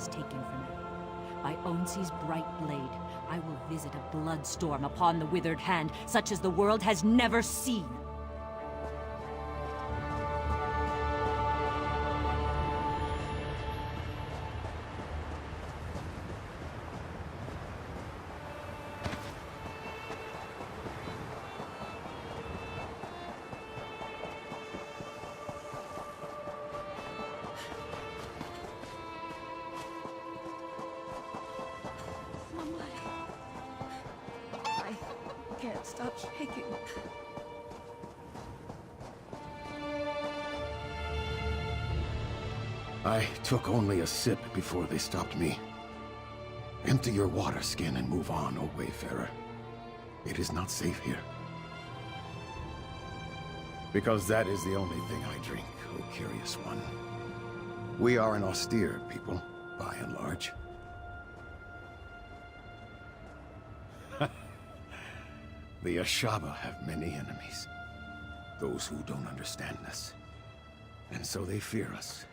[SPEAKER 1] is taken from me. By Onsi's bright blade, I will visit a bloodstorm upon the withered hand, such as the world has never seen.
[SPEAKER 10] I can't stop shaking.
[SPEAKER 8] I took only a sip before they stopped me. Empty your water skin and move on, O Wayfarer. It is not safe here. Because that is the only thing I drink, O curious one. We are an austere people, by and large. The Ashaba have many enemies. Those who don't understand us. And so they fear us.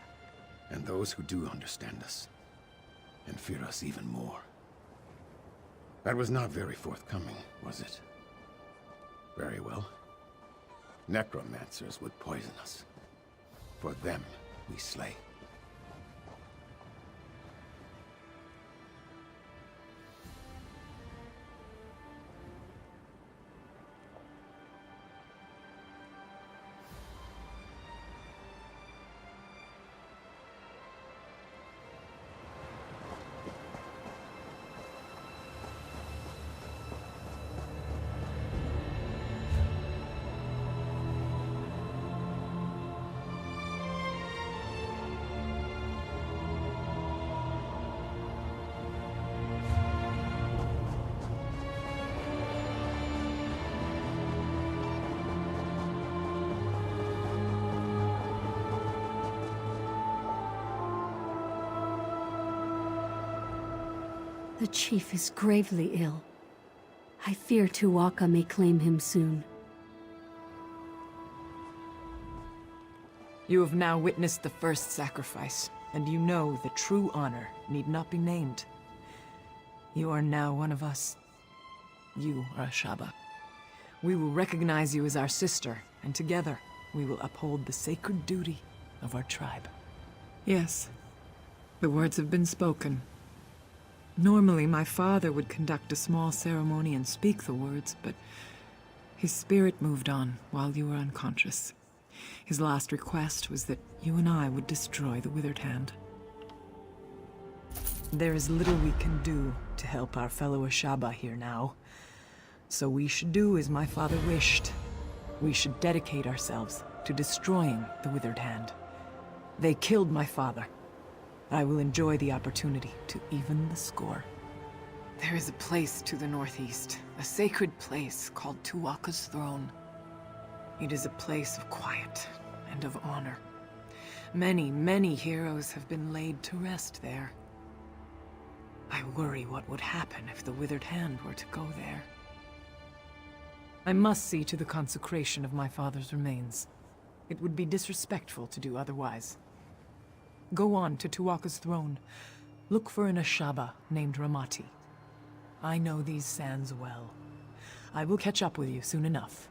[SPEAKER 8] And those who do understand us. And fear us even more. That was not very forthcoming, was it? Very well. Necromancers would poison us. For them, we slay.
[SPEAKER 10] The chief is gravely ill. I fear Tuwaka may claim him soon.
[SPEAKER 11] You have now witnessed the first sacrifice, and you know that true honor need not be named. You are now one of us. You are Ashaba. We will recognize you as our sister, and together we will uphold the sacred duty of our tribe. Yes, the words have been spoken. Normally, my father would conduct a small ceremony and speak the words, but his spirit moved on while you were unconscious. His last request was that you and I would destroy the Withered Hand. There is little we can do to help our fellow Ashaba here now. So we should do as my father wished. We should dedicate ourselves to destroying the Withered Hand. They killed my father. I will enjoy the opportunity to even the score. There is a place to the northeast, a sacred place called Tuwaka's Throne. It is a place of quiet and of honor. Many, many heroes have been laid to rest there. I worry what would happen if the Withered Hand were to go there. I must see to the consecration of my father's remains. It would be disrespectful to do otherwise. Go on to Tuwaka's Throne. Look for an Ashaba named Ramati. I know these sands well. I will catch up with you soon enough.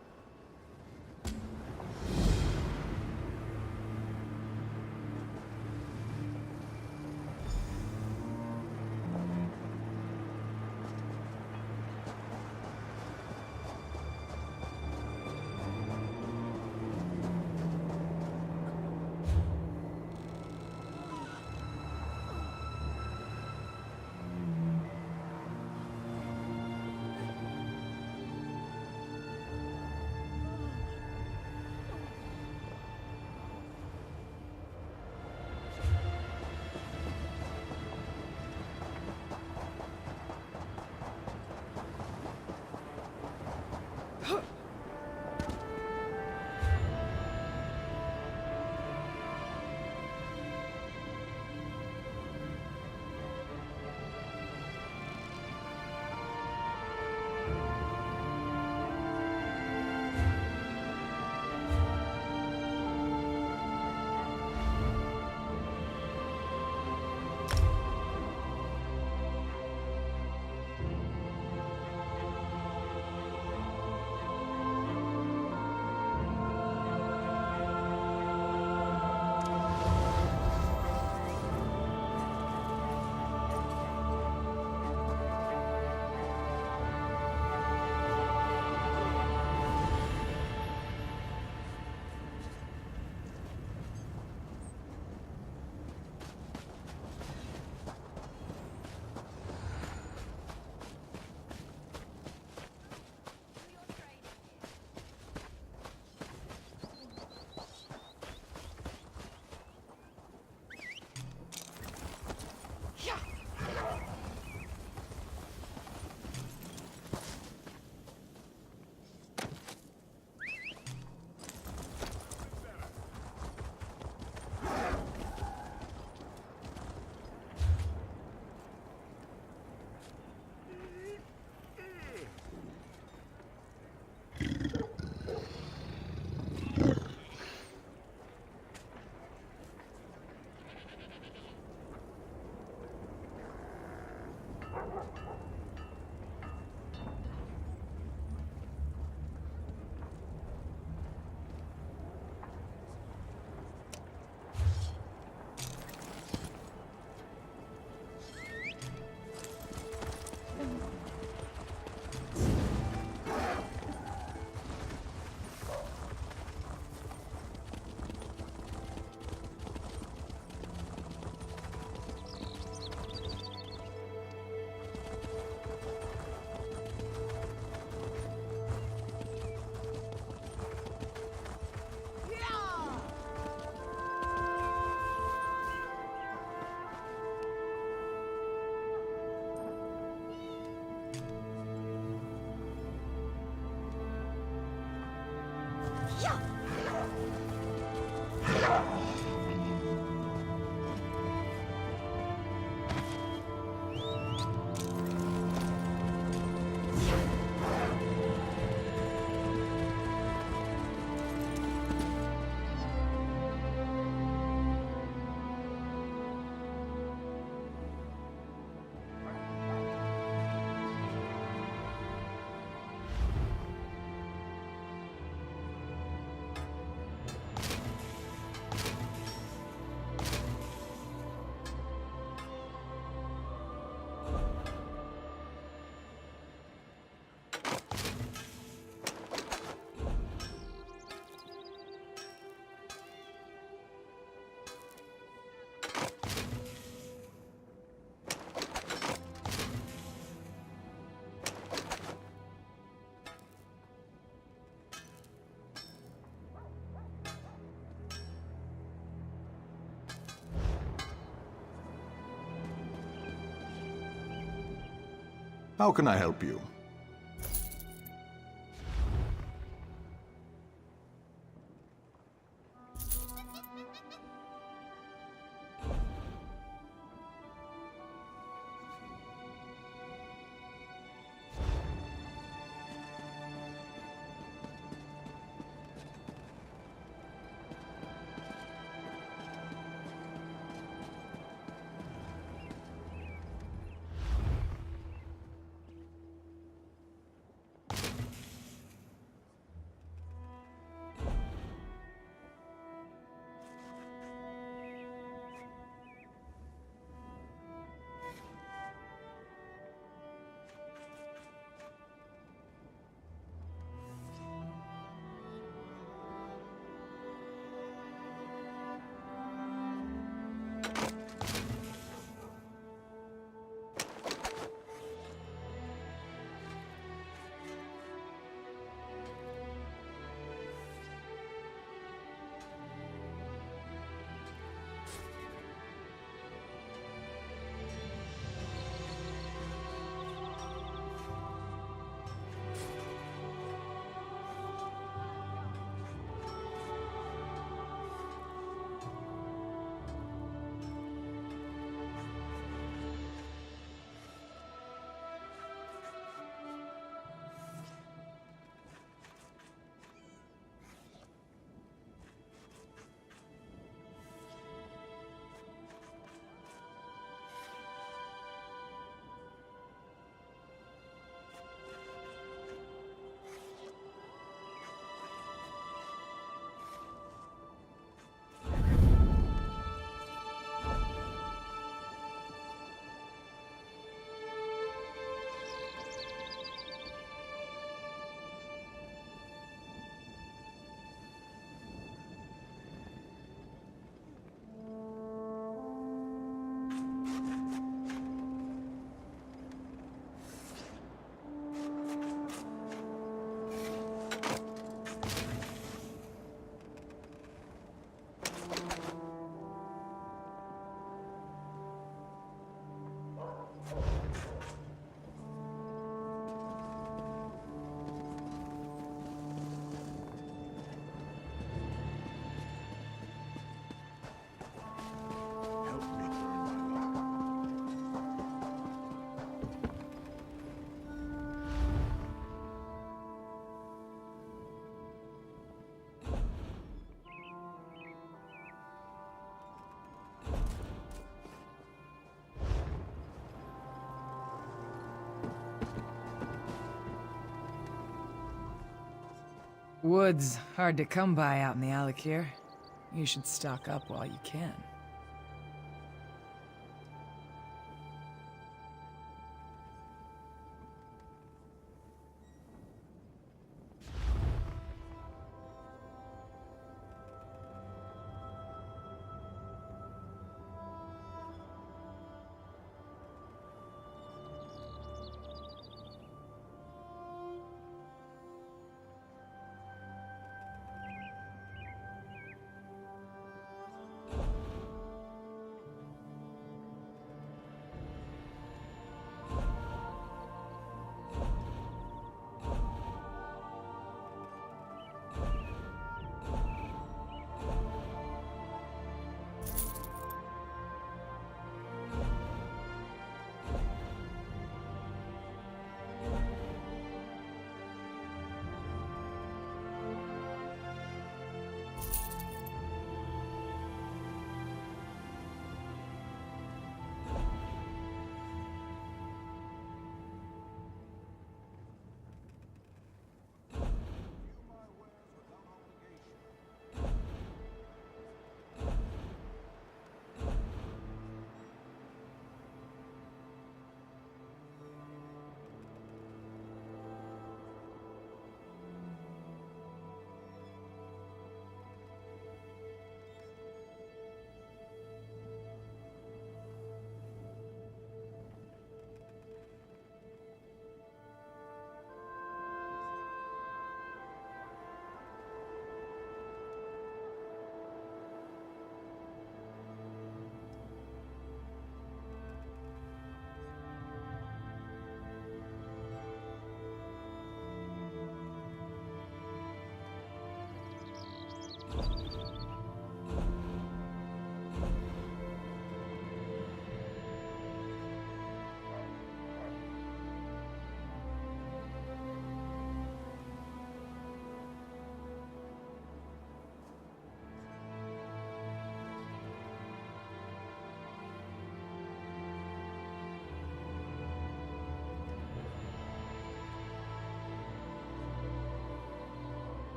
[SPEAKER 16] How can I help you?
[SPEAKER 11] Wood's hard to come by out in the Alikir. You should stock up while you can.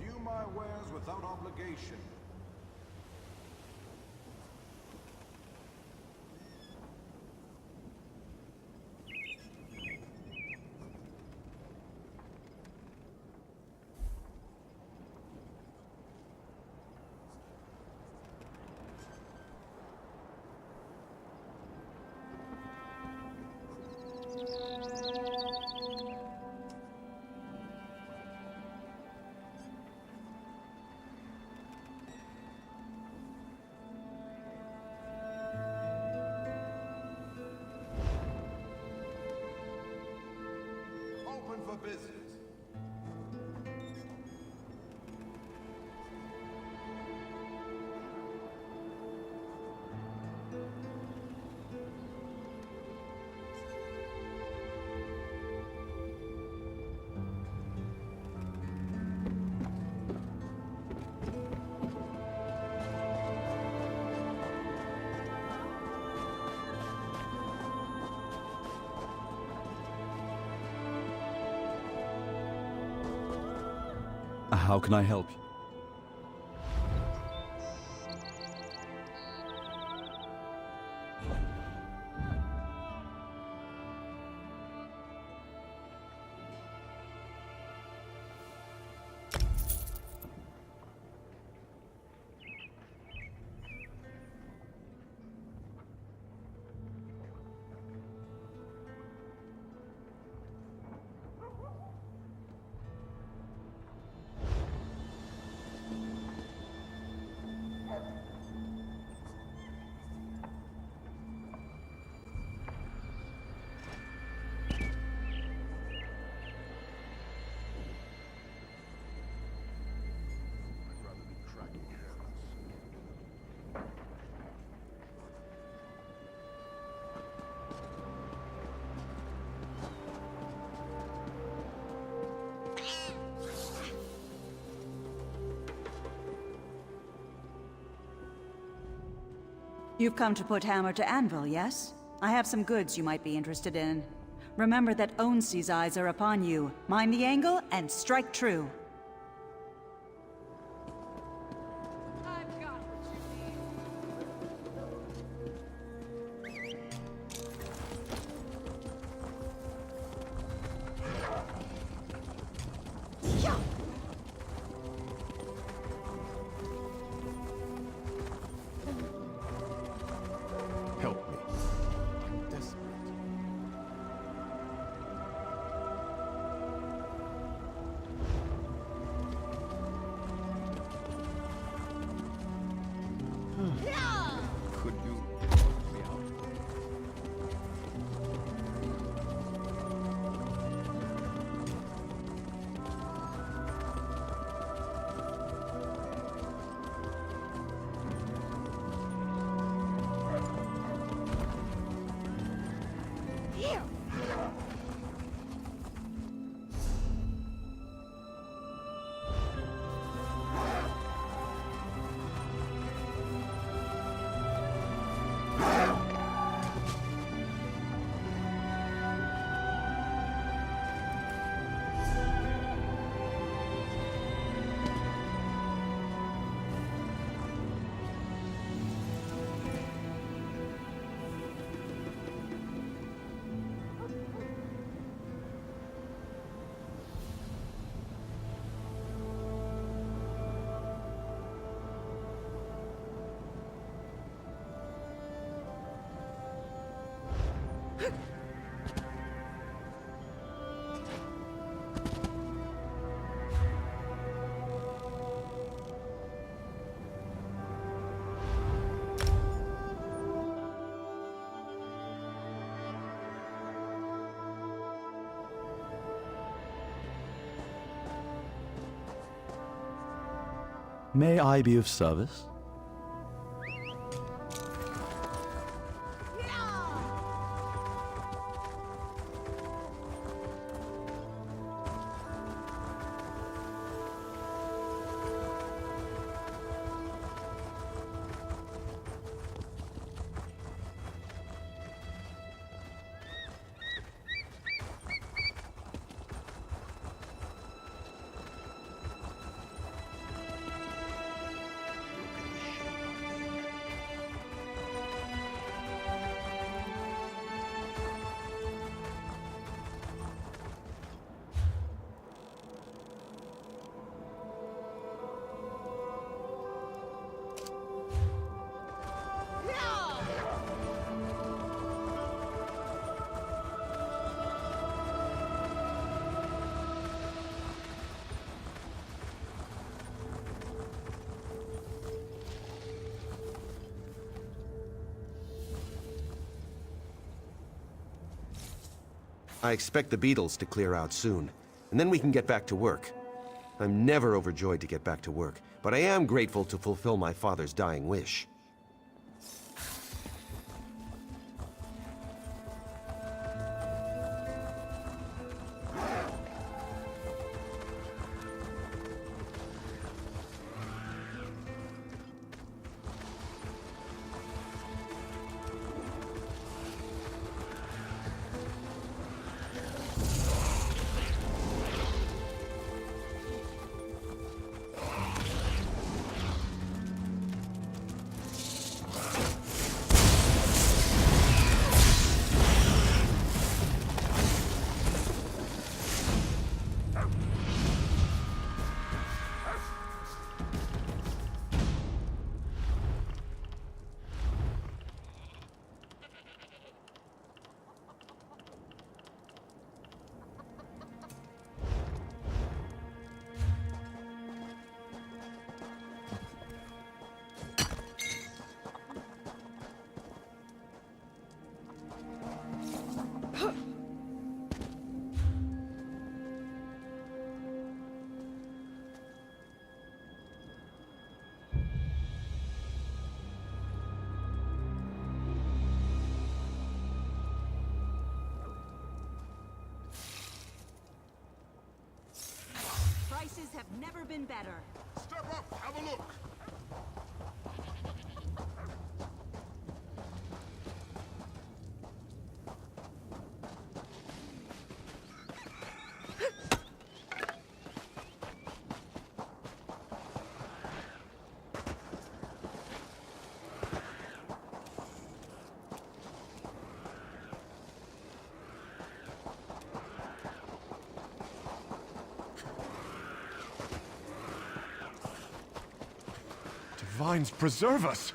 [SPEAKER 16] View my wares without obligation. Open for business.
[SPEAKER 15] How can I help you?
[SPEAKER 3] You've come to put hammer to anvil, yes? I have some goods you might be interested in. Remember that Onsi's eyes are upon you. Mind the angle and strike true.
[SPEAKER 8] Help me. I'm desperate.
[SPEAKER 15] May I be of service?
[SPEAKER 7] I expect the beetles to clear out soon, and then we can get back to work. I'm never overjoyed to get back to work, but I am grateful to fulfill my father's dying wish.
[SPEAKER 3] Prices have never been better.
[SPEAKER 2] Step up, have a look. Divines preserve us!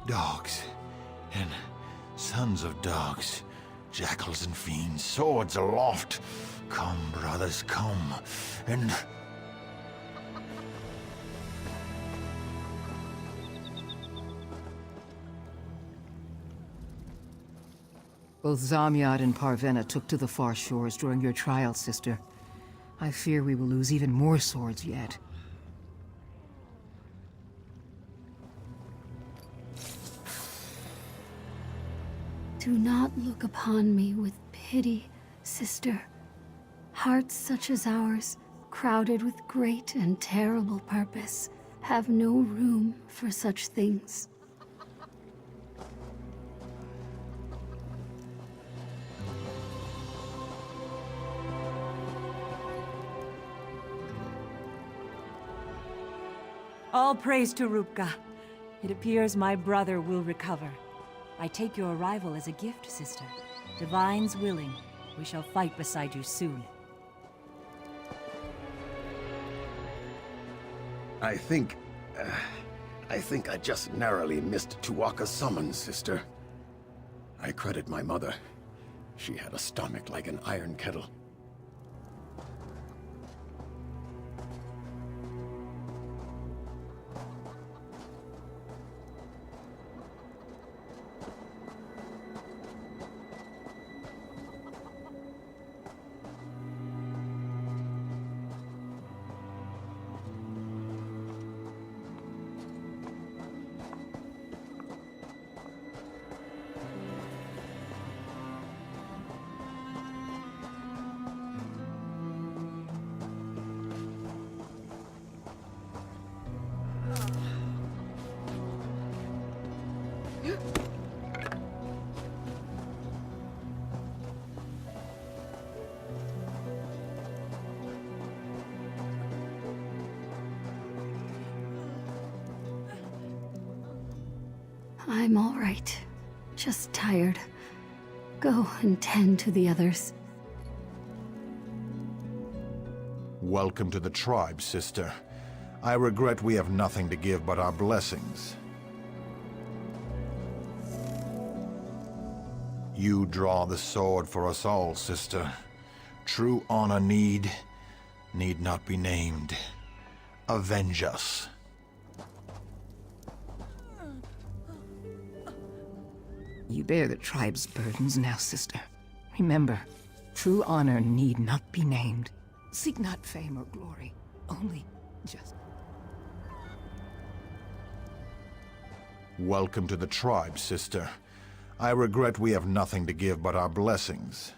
[SPEAKER 16] Dogs and sons of dogs, jackals and fiends, swords aloft. Come, brothers, come, and...
[SPEAKER 9] Both Zamyad and Parvena took to the far shores during your trial, sister. I fear we will lose even more swords yet.
[SPEAKER 10] Do not look upon me with pity, sister. Hearts such as ours, crowded with great and terrible purpose, have no room for such things.
[SPEAKER 1] All praise to Rupka. It appears my brother will recover. I take your arrival as a gift, sister. Divine's willing. We shall fight beside you soon.
[SPEAKER 8] I think I just narrowly missed Tuaka's summons, sister. I credit my mother. She had a stomach like an iron kettle.
[SPEAKER 10] I'm all right. Just tired. Go and tend to the others.
[SPEAKER 16] Welcome to the tribe, sister. I regret we have nothing to give but our blessings. You draw the sword for us all, sister. True honor need not be named. Avenge us.
[SPEAKER 9] You bear the tribe's burdens now, sister. Remember, true honor need not be named. Seek not fame or glory, only just...
[SPEAKER 16] Welcome to the tribe, sister. I regret we have nothing to give but our blessings.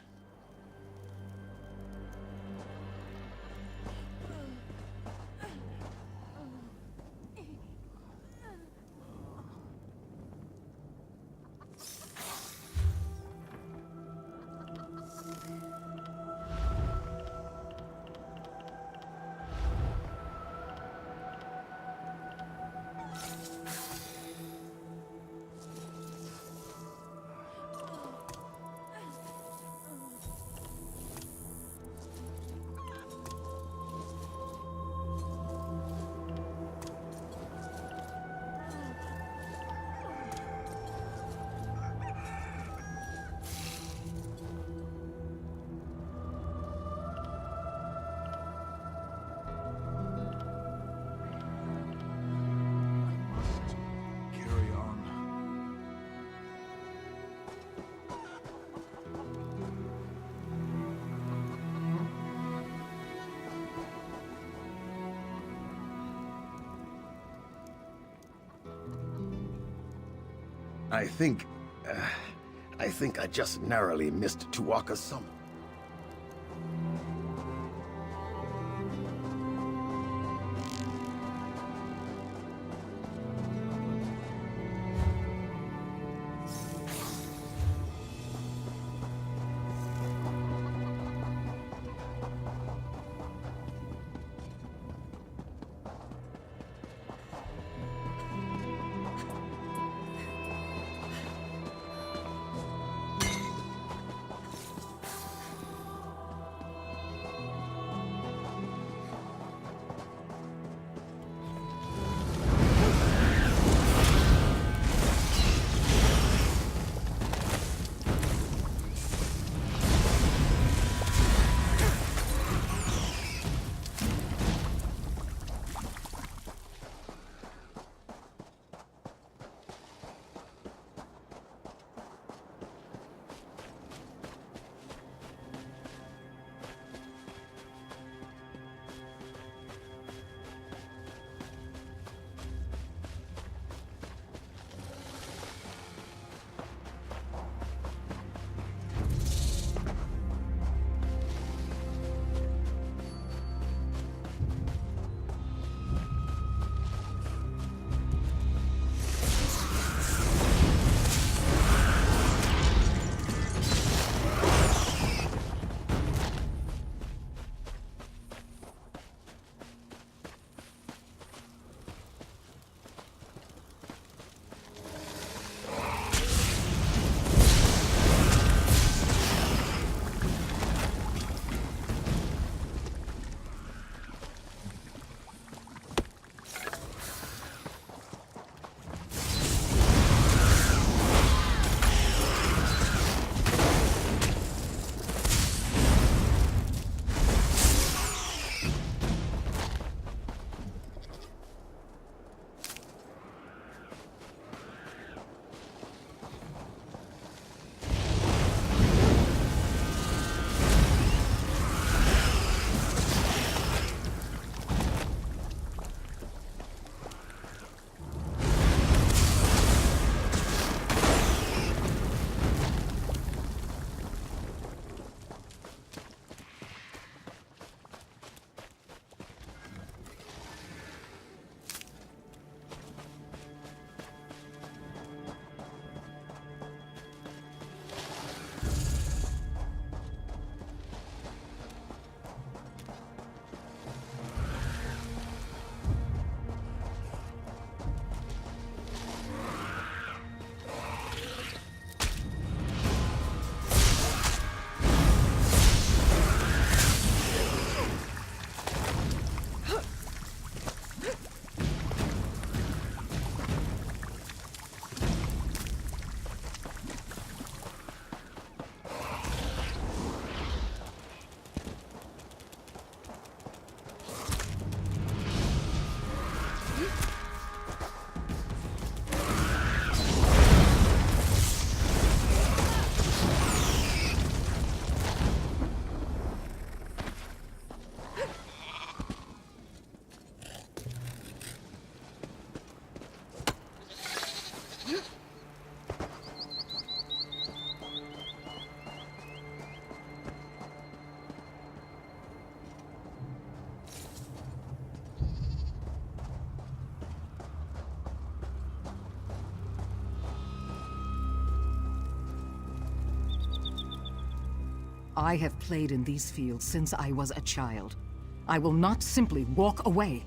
[SPEAKER 8] I think I just narrowly missed Tuaka's summon.
[SPEAKER 9] I have played in these fields since I was a child. I will not simply walk away.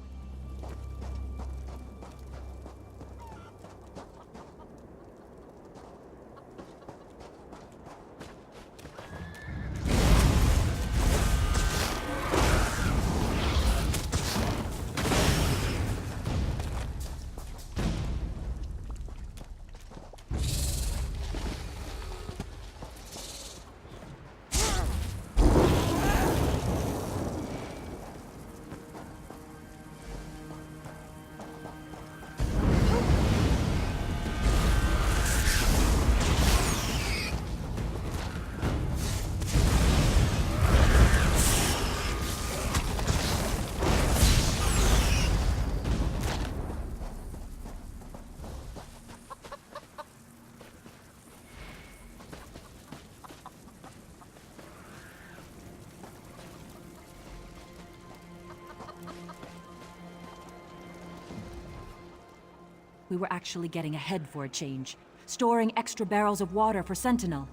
[SPEAKER 1] We were actually getting ahead for a change, storing extra barrels of water for Sentinel.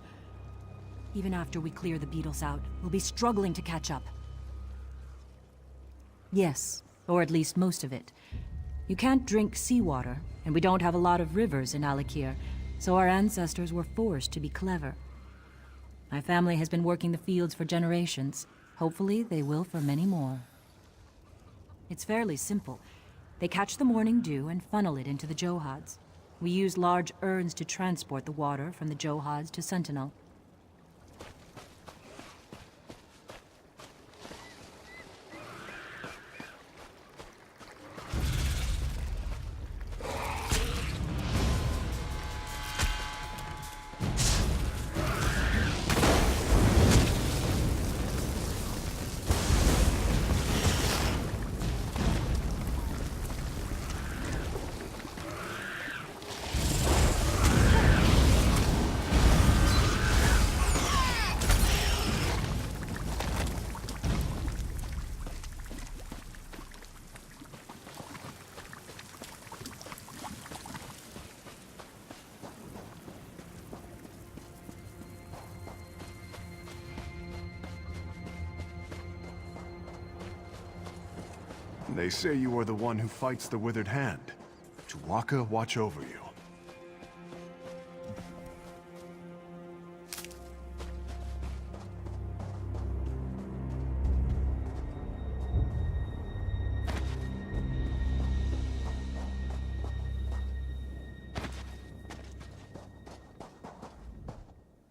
[SPEAKER 1] Even after we clear the beetles out, we'll be struggling to catch up. Yes, or at least most of it. You can't drink seawater, and we don't have a lot of rivers in Alikir, so our ancestors were forced to be clever. My family has been working the fields for generations. Hopefully, they will for many more. It's fairly simple. They catch the morning dew and funnel it into the Johads. We use large urns to transport the water from the Johads to Sentinel.
[SPEAKER 17] They say you are the one who fights the Withered Hand. Tuwaka, watch over you.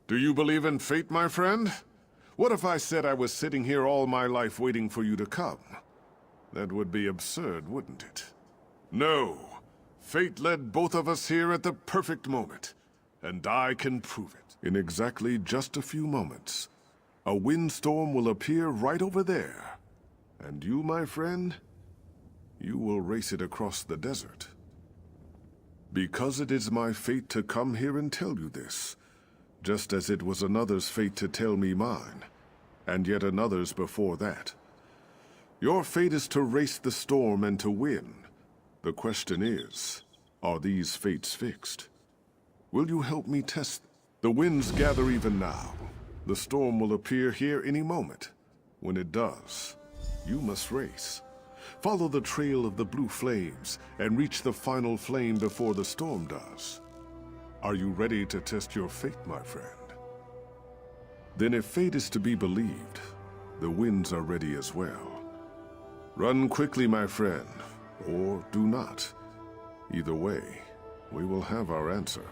[SPEAKER 2] Do you believe in fate, my friend? What if I said I was sitting here all my life waiting for you to come? That would be absurd, wouldn't it? No. Fate led both of us here at the perfect moment. And I can prove it. In exactly just a few moments, a windstorm will appear right over there. And you, my friend, you will race it across the desert. Because it is my fate to come here and tell you this, just as it was another's fate to tell me mine, and yet another's before that. Your fate is to race the storm and to win. The question is, are these fates fixed? Will you help me test? The winds gather even now. The storm will appear here any moment. When it does, you must race. Follow the trail of the blue flames and reach the final flame before the storm does. Are you ready to test your fate, my friend? Then if fate is to be believed, the winds are ready as well. Run quickly, my friend, or do not. Either way, we will have our answer.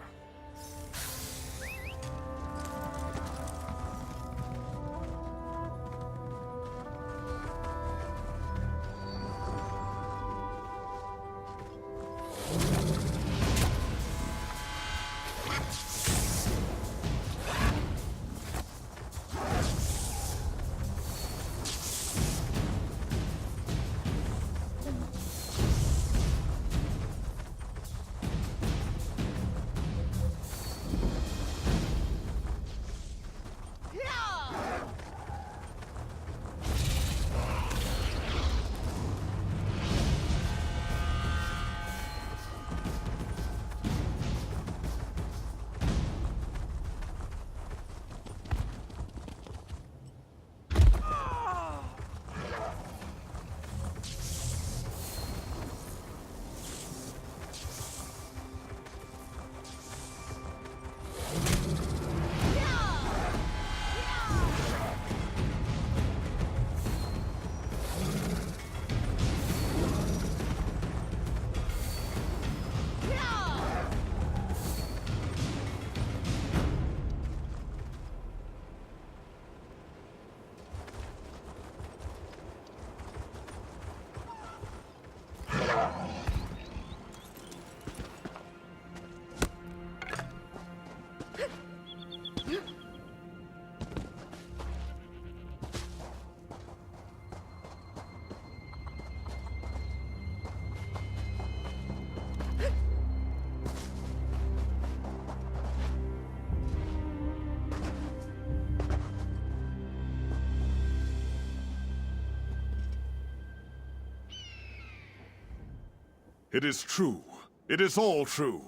[SPEAKER 2] It is true. It is all true.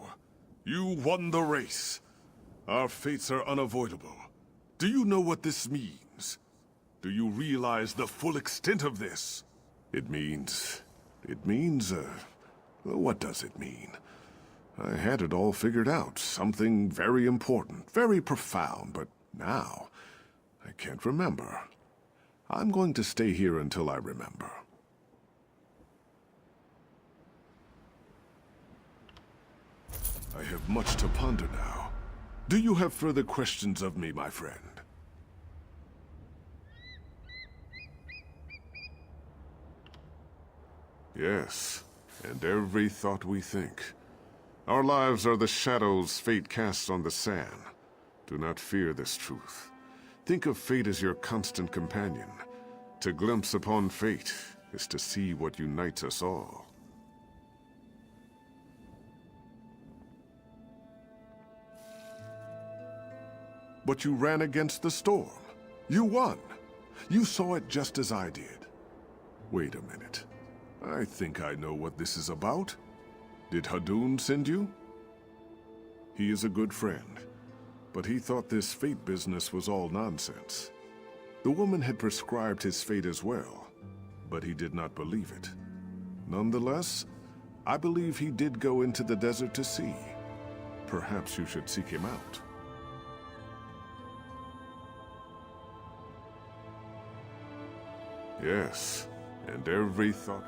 [SPEAKER 2] You won the race. Our fates are unavoidable. Do you know what this means? Do you realize the full extent of this? It means... what does it mean? I had it all figured out. Something very important, very profound, but now... I can't remember. I'm going to stay here until I remember. I have much to ponder now. Do you have further questions of me, my friend? Yes, and every thought we think. Our lives are the shadows fate casts on the sand. Do not fear this truth. Think of fate as your constant companion. To glimpse upon fate is to see what unites us all. But you ran against the storm. You won. You saw it just as I did. Wait a minute. I think I know what this is about. Did Hadun send you? He is a good friend, but he thought this fate business was all nonsense. The woman had prescribed his fate as well, but he did not believe it. Nonetheless, I believe he did go into the desert to see. Perhaps you should seek him out. Yes, and every thought...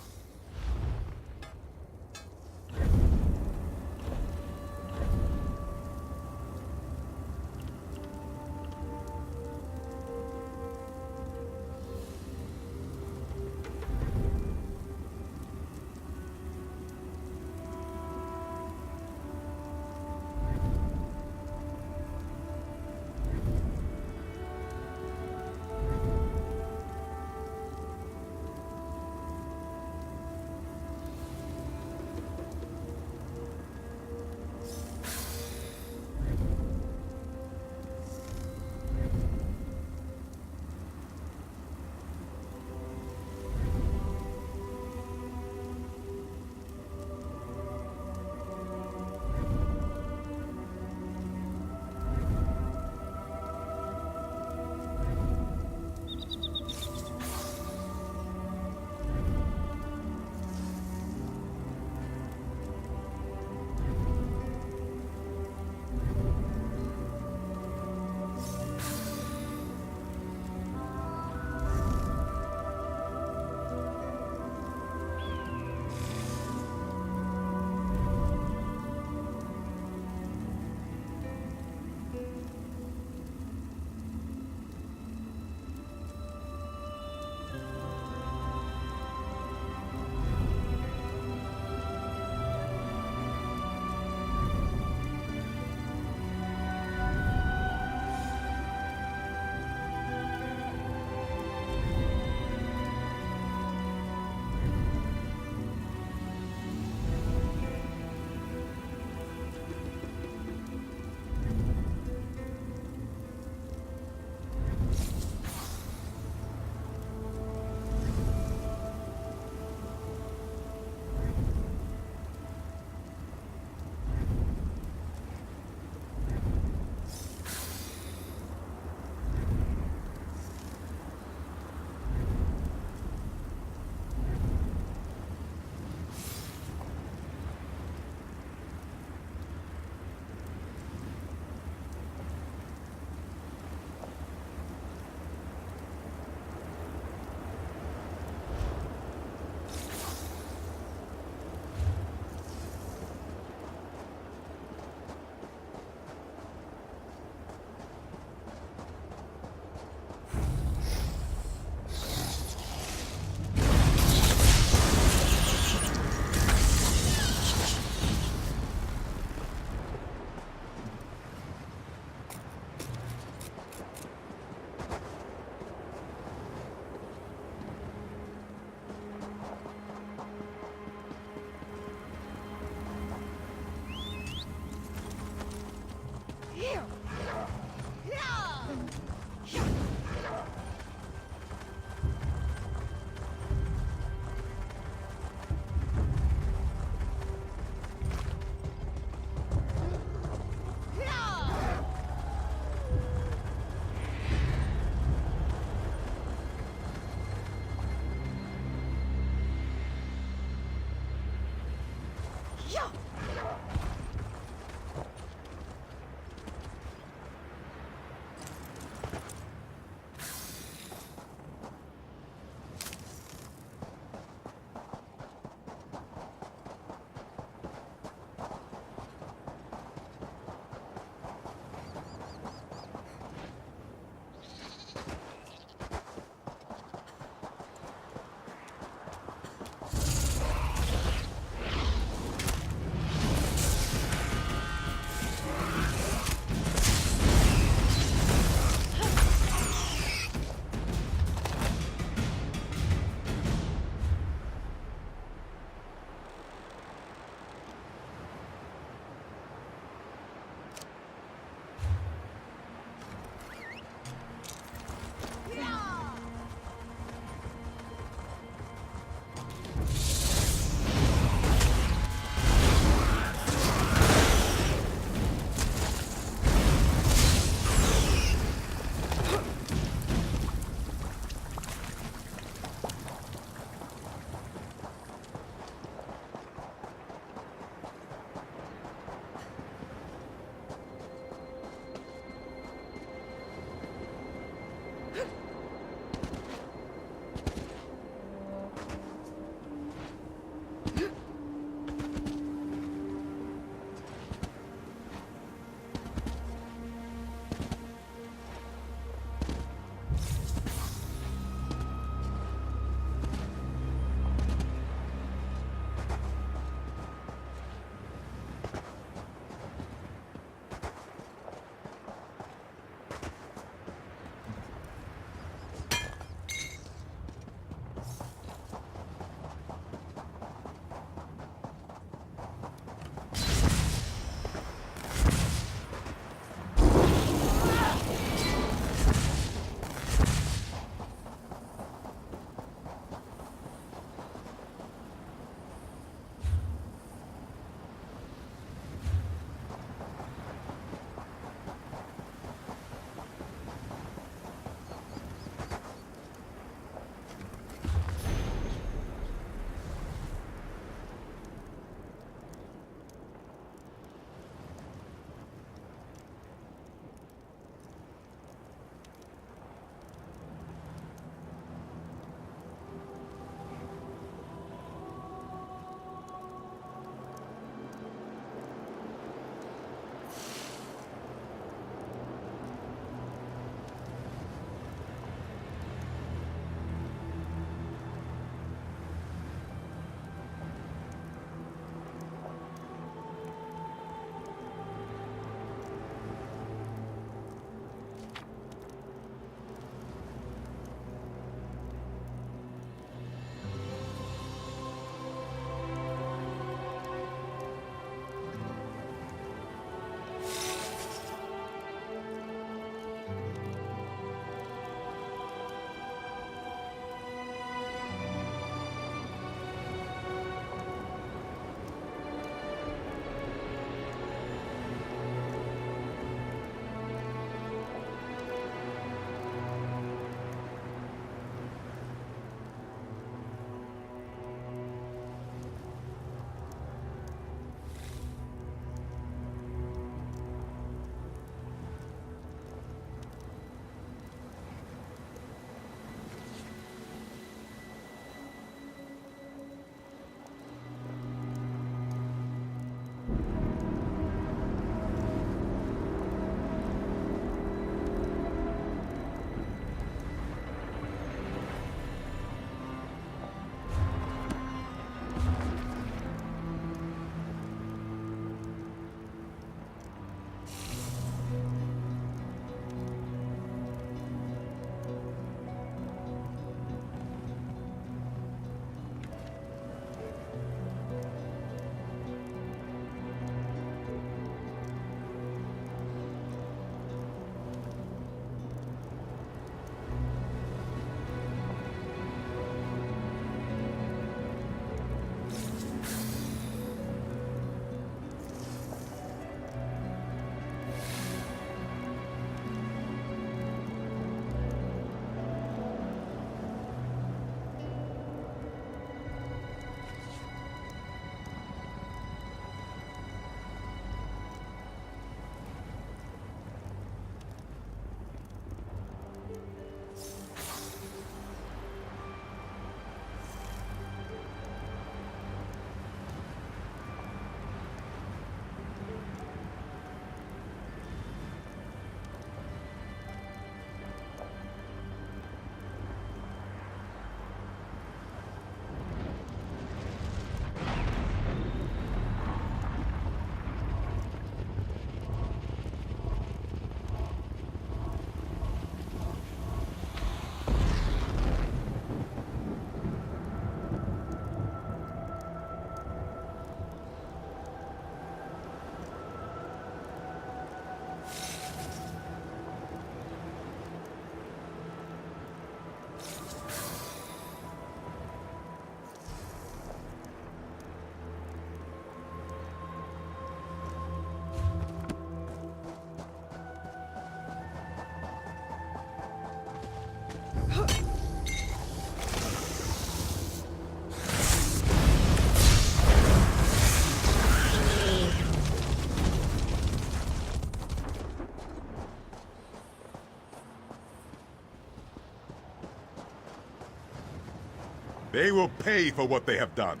[SPEAKER 14] They will pay for what they have done.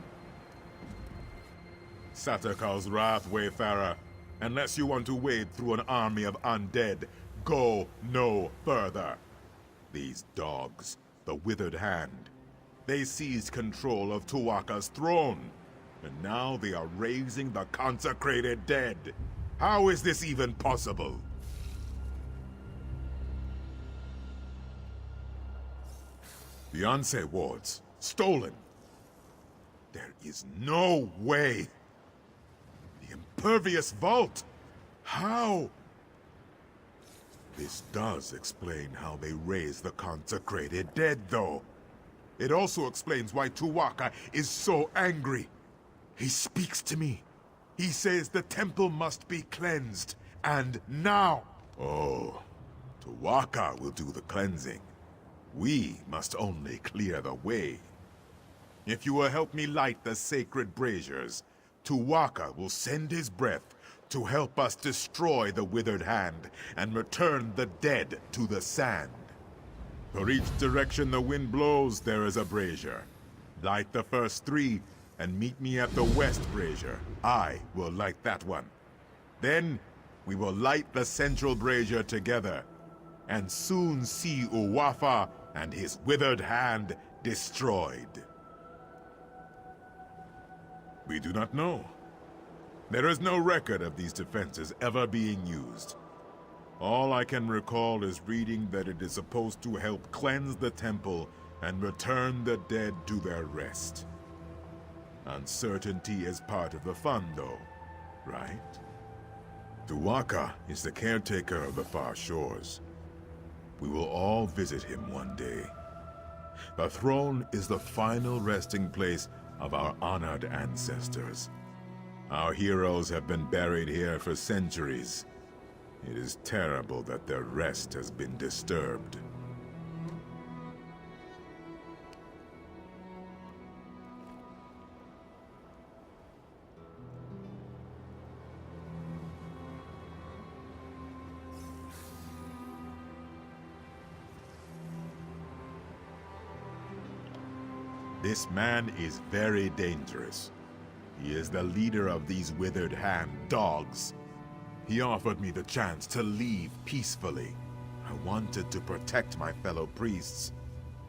[SPEAKER 14] Satakar's wrath, Wayfarer. Unless you want to wade through an army of undead, go no further. These dogs, the Withered Hand, they seized control of Tuwaka's throne, and now they are raising the consecrated dead. How is this even possible? The Anse wards, stolen. There is no way. The impervious vault. How? This does explain how they raise the consecrated dead, though. It also explains why Tuwaka is so angry. He speaks to me. He says the temple must be cleansed, and now. Oh, Tuwaka will do the cleansing. We must only clear the way. If you will help me light the sacred braziers, Tuwaka will send his breath to help us destroy the Withered Hand and return the dead to the sand. For each direction the wind blows, there is a brazier. Light the first 3 and meet me at the west brazier. I will light that one. Then we will light the central brazier together and soon see Uwafa and his Withered Hand destroyed. We do not know. There is no record of these defenses ever being used. All I can recall is reading that it is supposed to help cleanse the temple and return the dead to their rest. Uncertainty is part of the fun, though, right? Tuwaka is the caretaker of the far shores. We will all visit him one day. The throne is the final resting place of our honored ancestors. Our heroes have been buried here for centuries. It is terrible that their rest has been disturbed. This man is very dangerous. He is the leader of these Withered Hand dogs. He offered me the chance to leave peacefully. I wanted to protect my fellow priests,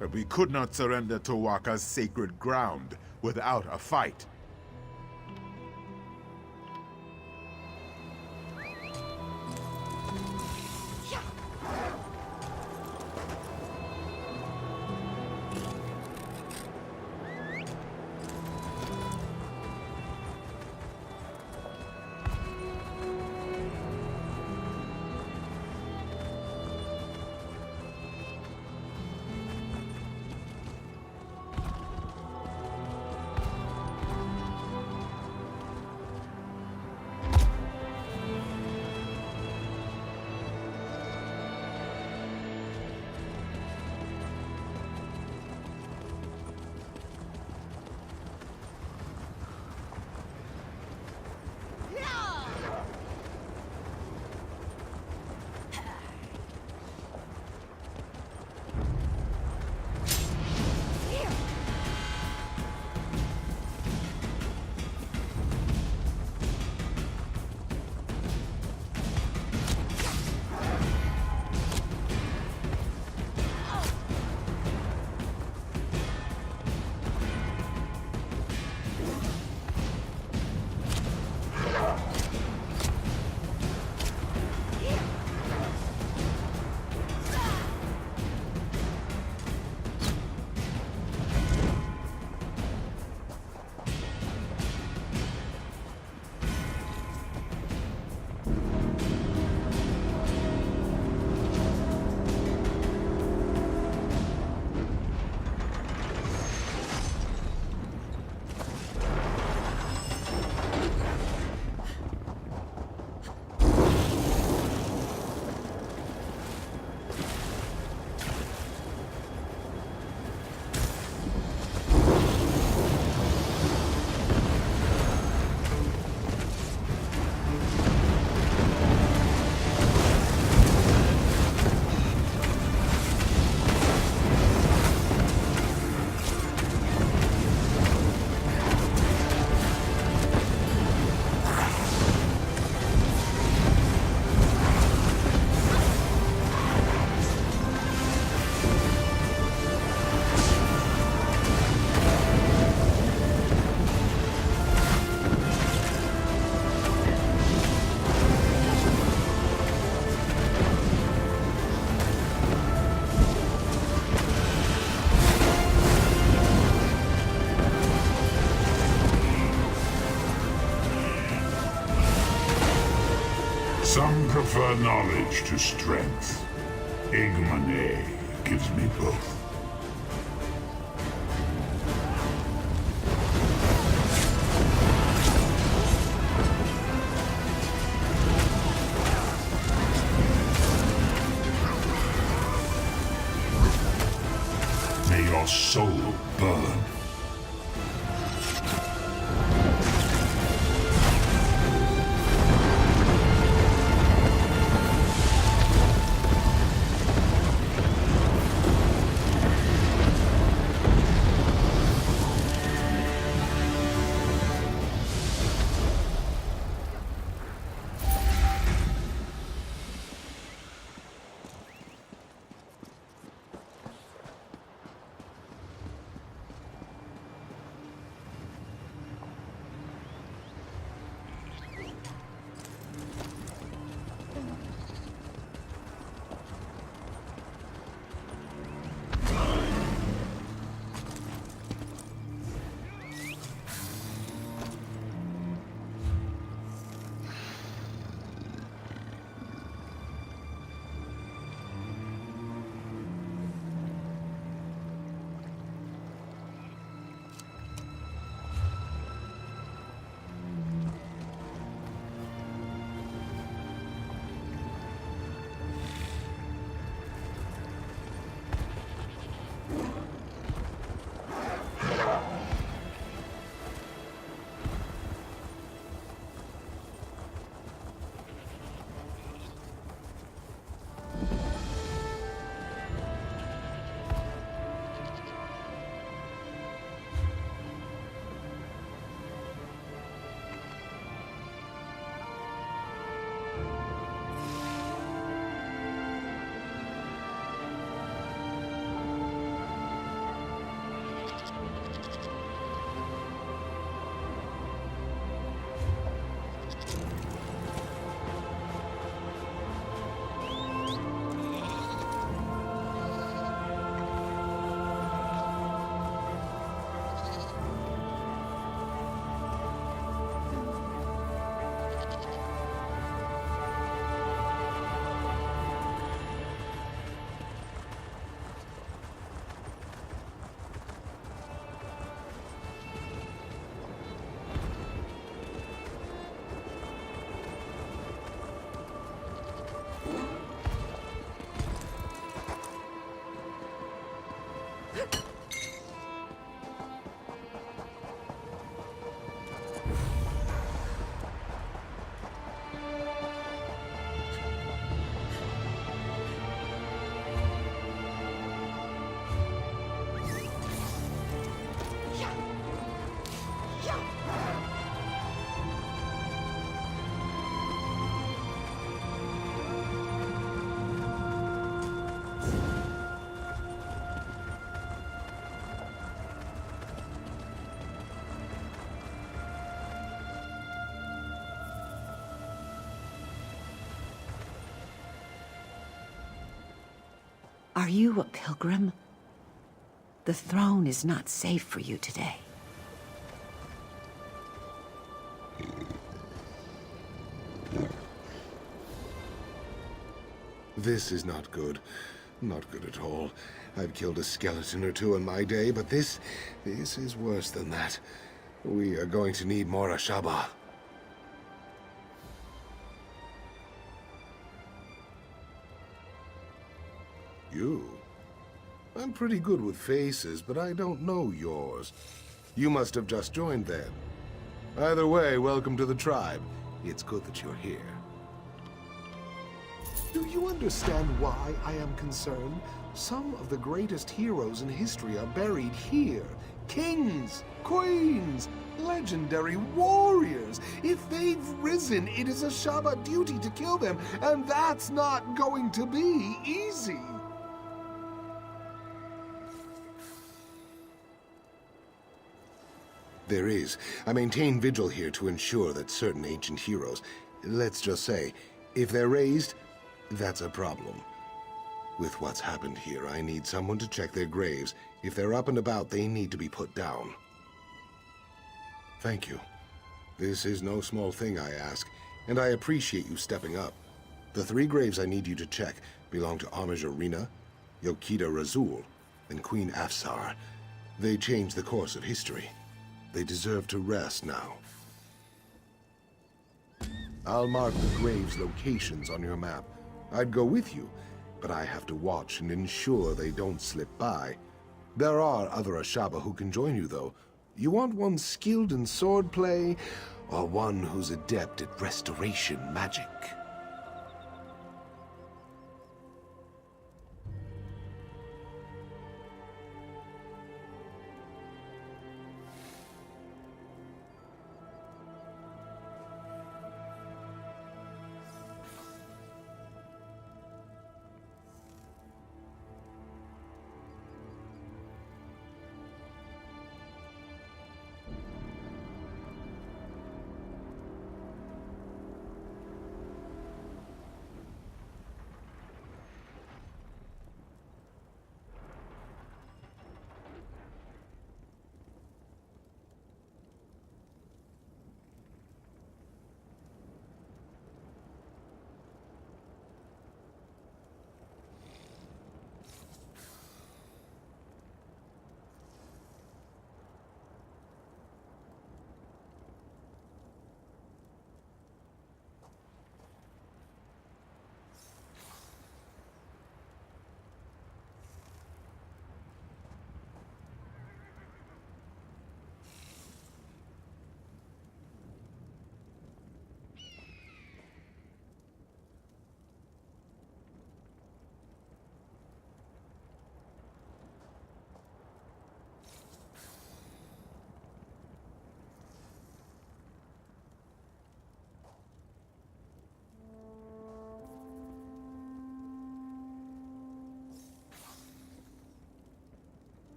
[SPEAKER 14] but we could not surrender Tuwaka's sacred ground without a fight.
[SPEAKER 18] prefer knowledge to strength. Igmane gives me both. May your soul burn.
[SPEAKER 5] Are you a pilgrim? The throne is not safe for you today.
[SPEAKER 14] This is not good. Not good at all. I've killed a skeleton or two in my day, but this is worse than that. We are going to need more Ashaba. You? I'm pretty good with faces, but I don't know yours. You must have just joined then. Either way, welcome to the tribe. It's good that you're here.
[SPEAKER 19] Do you understand why I am concerned? Some of the greatest heroes in history are buried here. Kings, queens, legendary warriors. If they've risen, it is a Ashaba duty to kill them, and that's not going to be easy.
[SPEAKER 14] There is. I maintain vigil here to ensure that certain ancient heroes, let's just say, if they're raised, that's a problem. With what's happened here, I need someone to check their graves. If they're up and about, they need to be put down. Thank you. This is no small thing, I ask, and I appreciate you stepping up.
[SPEAKER 19] The 3 graves I need you to check belong to Armage Arena, Yokita Razul, and Queen Afsar. They changed the course of history. They deserve to rest now. I'll mark the graves' locations on your map. I'd go with you, but I have to watch and ensure they don't slip by. There are other Ashaba who can join you, though. You want one skilled in swordplay, or one who's adept at restoration magic?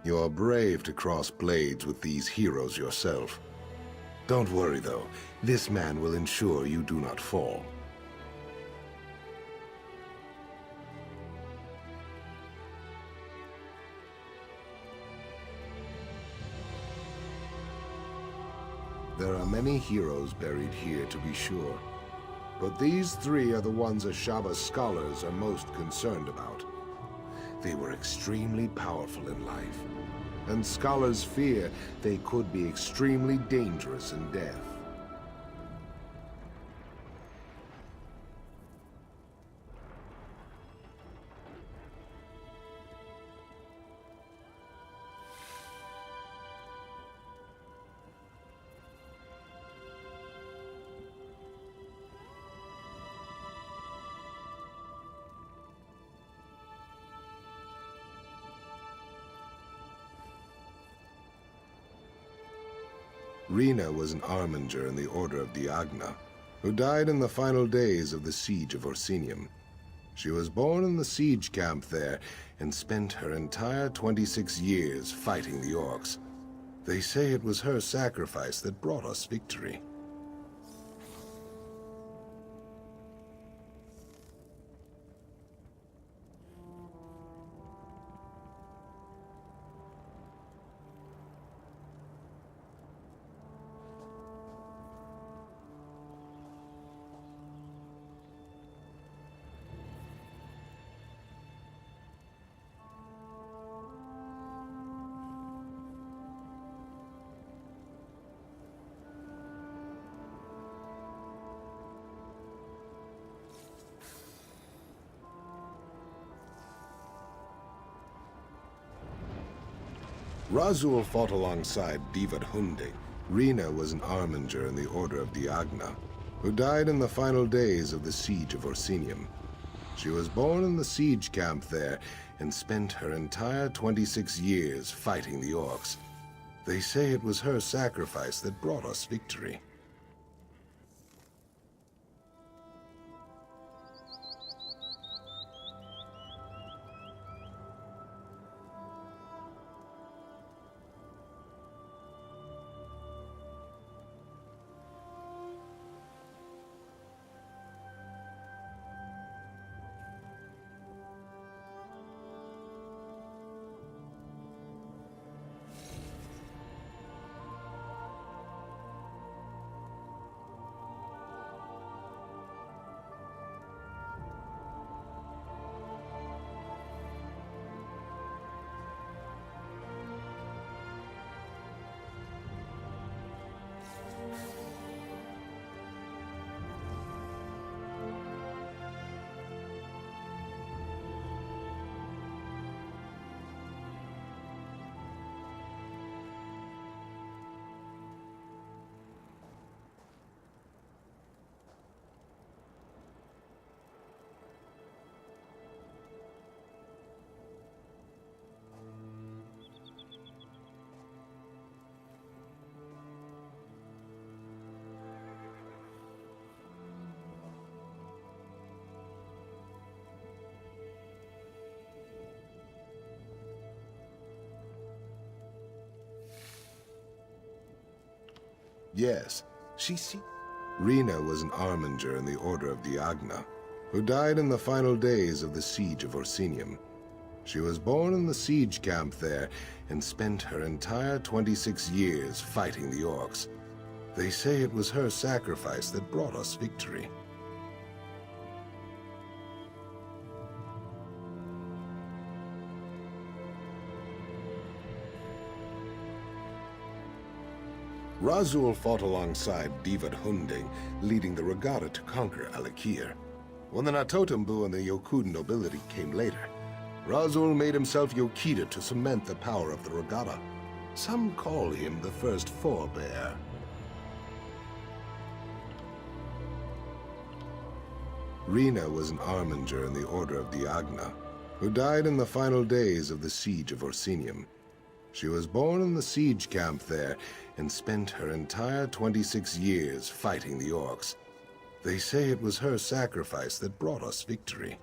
[SPEAKER 14] You're brave to cross blades with these heroes yourself. Don't worry, though. This man will ensure you do not fall. There are many heroes buried here, to be sure. But these three are the ones Ashaba's scholars are most concerned about. They were extremely powerful in life, and scholars fear they could be extremely dangerous in death. Rena was an armiger in the Order of Diagna, who died in the final days of the Siege of Orsinium. She was born in the siege camp there and spent her entire 26 years fighting the orcs. They say it was her sacrifice that brought us victory. Razul fought alongside Divad Hunding. Rena was an armiger in the Order of Diagna, who died in the final days of the Siege of Orsinium. She was born in the siege camp there and spent her entire 26 years fighting the orcs. They say it was her sacrifice that brought us victory. Yes, Rena was an armiger in the Order of Diagna, who died in the final days of the Siege of Orsinium. She was born in the siege camp there and spent her entire 26 years fighting the orcs. They say it was her sacrifice that brought us victory. Razul fought alongside Divad Hunding, leading the regatta to conquer Alakir. When the Natotambu and the Yokud nobility came later, Razul made himself Yokida to cement the power of the regatta. Some call him the first forebear. Rena was an armiger in the Order of Diagna, who died in the final days of the Siege of Orsinium. She was born in the siege camp there and spent her entire 26 years fighting the orcs. They say it was her sacrifice that brought us victory.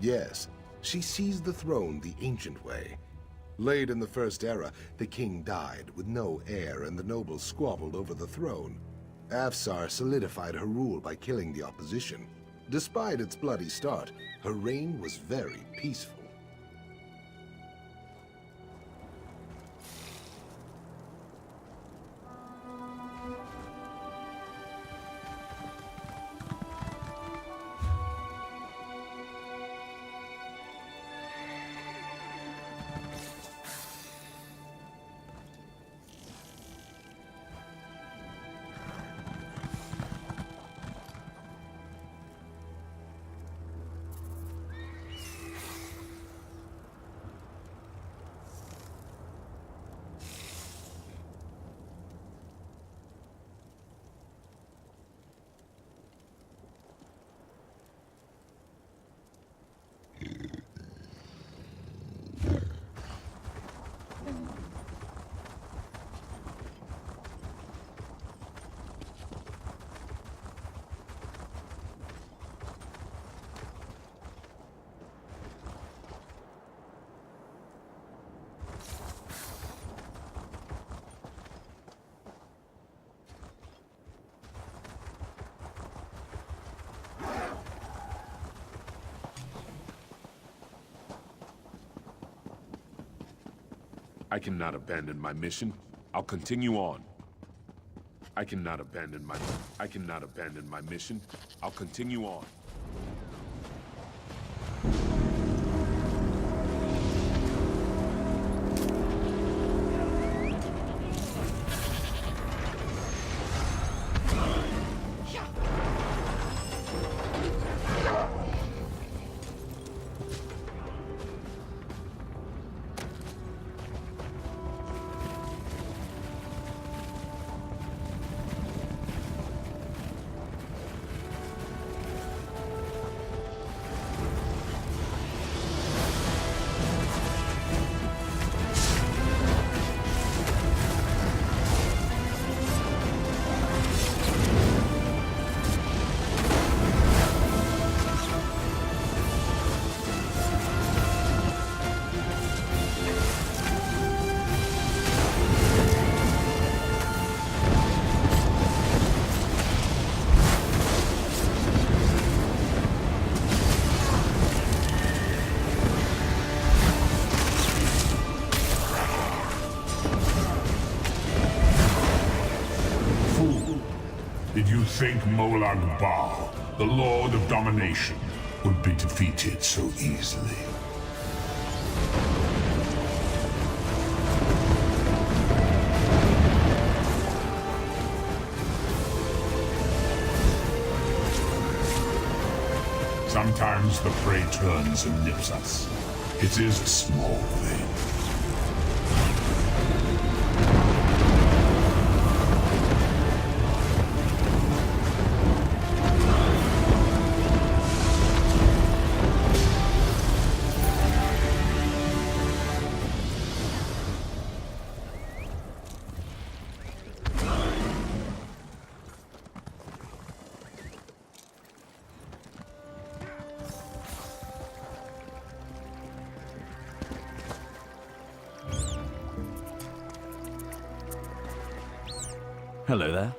[SPEAKER 14] Yes, she seized the throne the ancient way,
[SPEAKER 19] Late in the First Era, the king died with no heir and the nobles squabbled over the throne. Afsar solidified her rule by killing the opposition. Despite its bloody start, her reign was very peaceful.
[SPEAKER 6] I cannot abandon my mission. I'll continue on. I cannot abandon my mission. I'll continue on.
[SPEAKER 18] Did you think Molag Bal, the Lord of Domination, would be defeated so easily? Sometimes the prey turns and nips us. It is a small thing.
[SPEAKER 15] Hello there.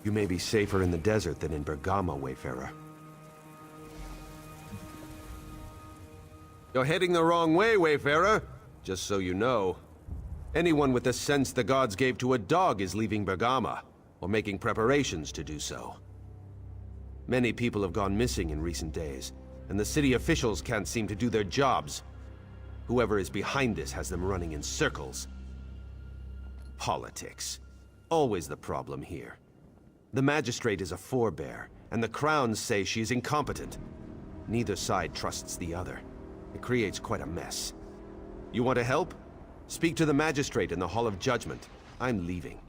[SPEAKER 7] You may be safer in the desert than in Bergama, Wayfarer. You're heading the wrong way, Wayfarer. Just so you know. Anyone with the sense the gods gave to a dog is leaving Bergama, or making preparations to do so. Many people have gone missing in recent days, and the city officials can't seem to do their jobs. Whoever is behind this has them running in circles. Politics. Always the problem here. The magistrate is a forebear, and the crowns say she is incompetent. Neither side trusts the other. It creates quite a mess. You want to help? Speak to the magistrate in the Hall of Judgment. I'm leaving.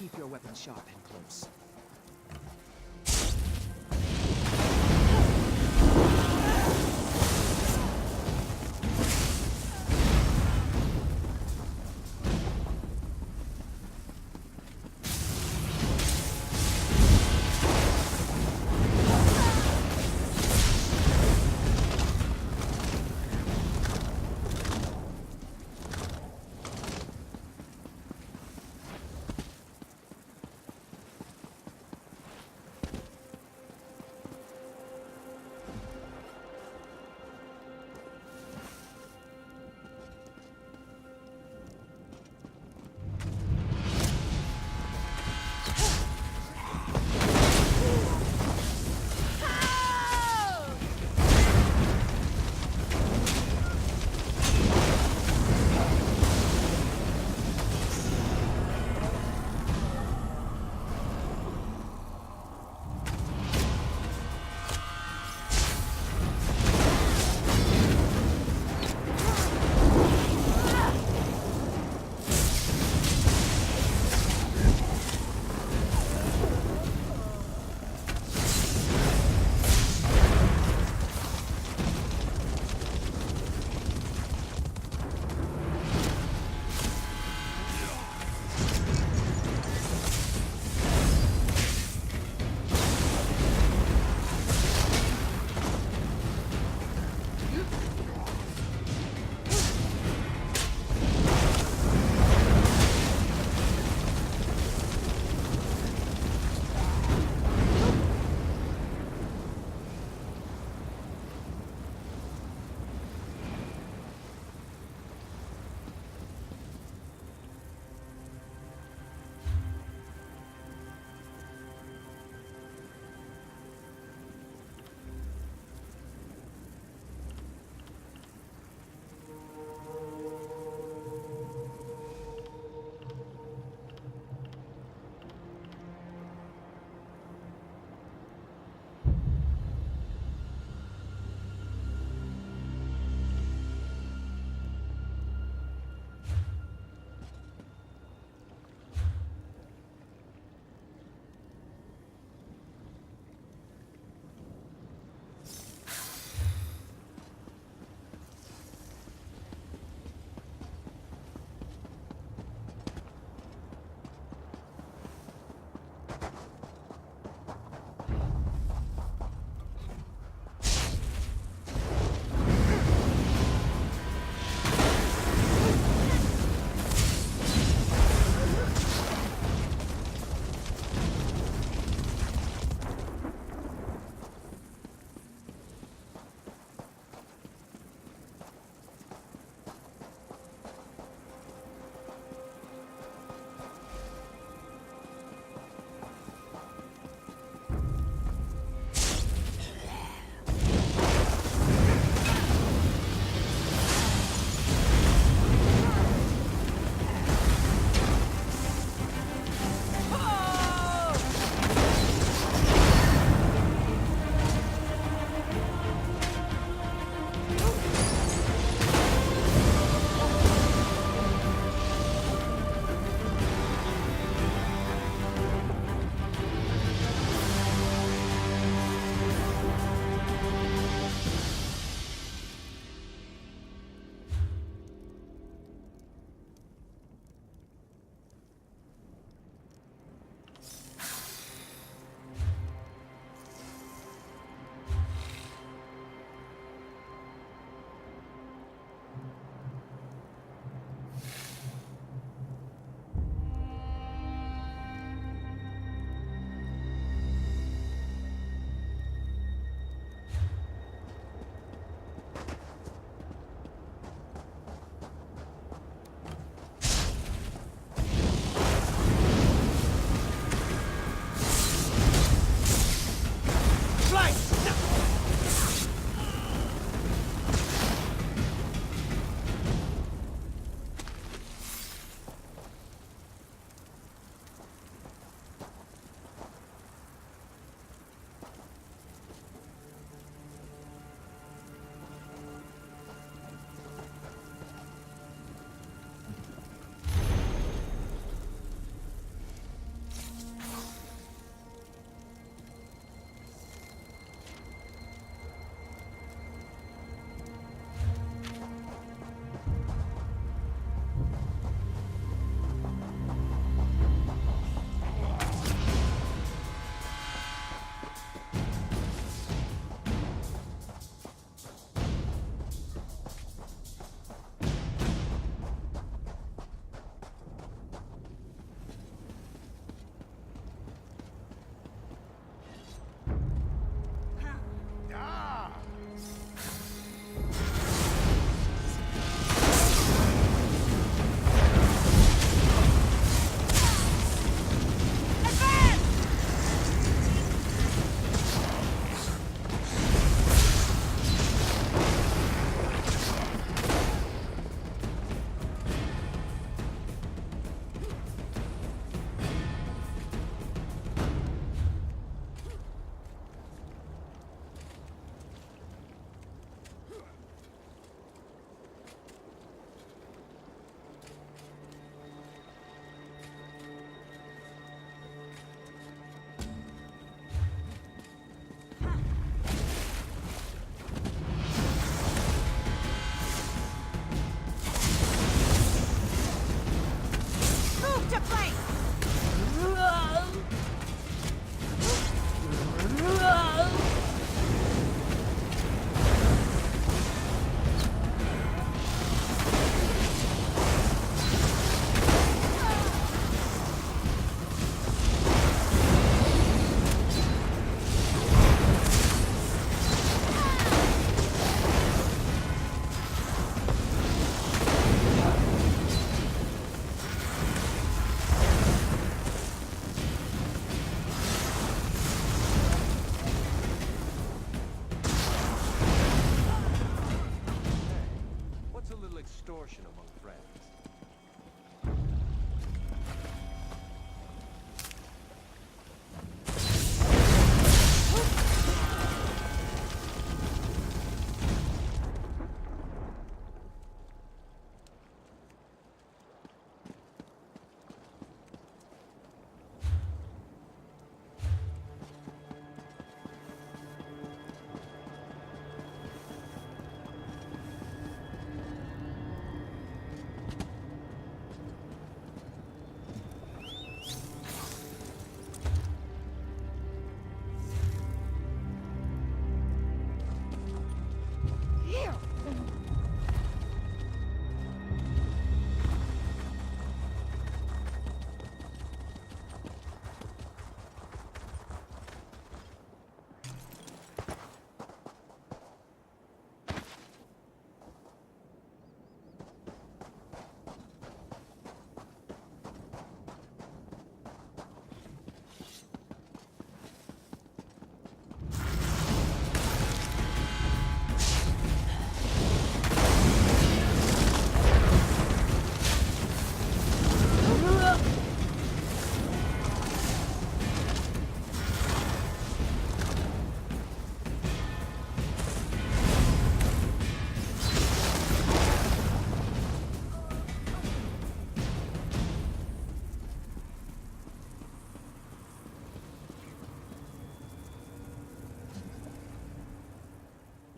[SPEAKER 13] Keep your weapons sharp and close.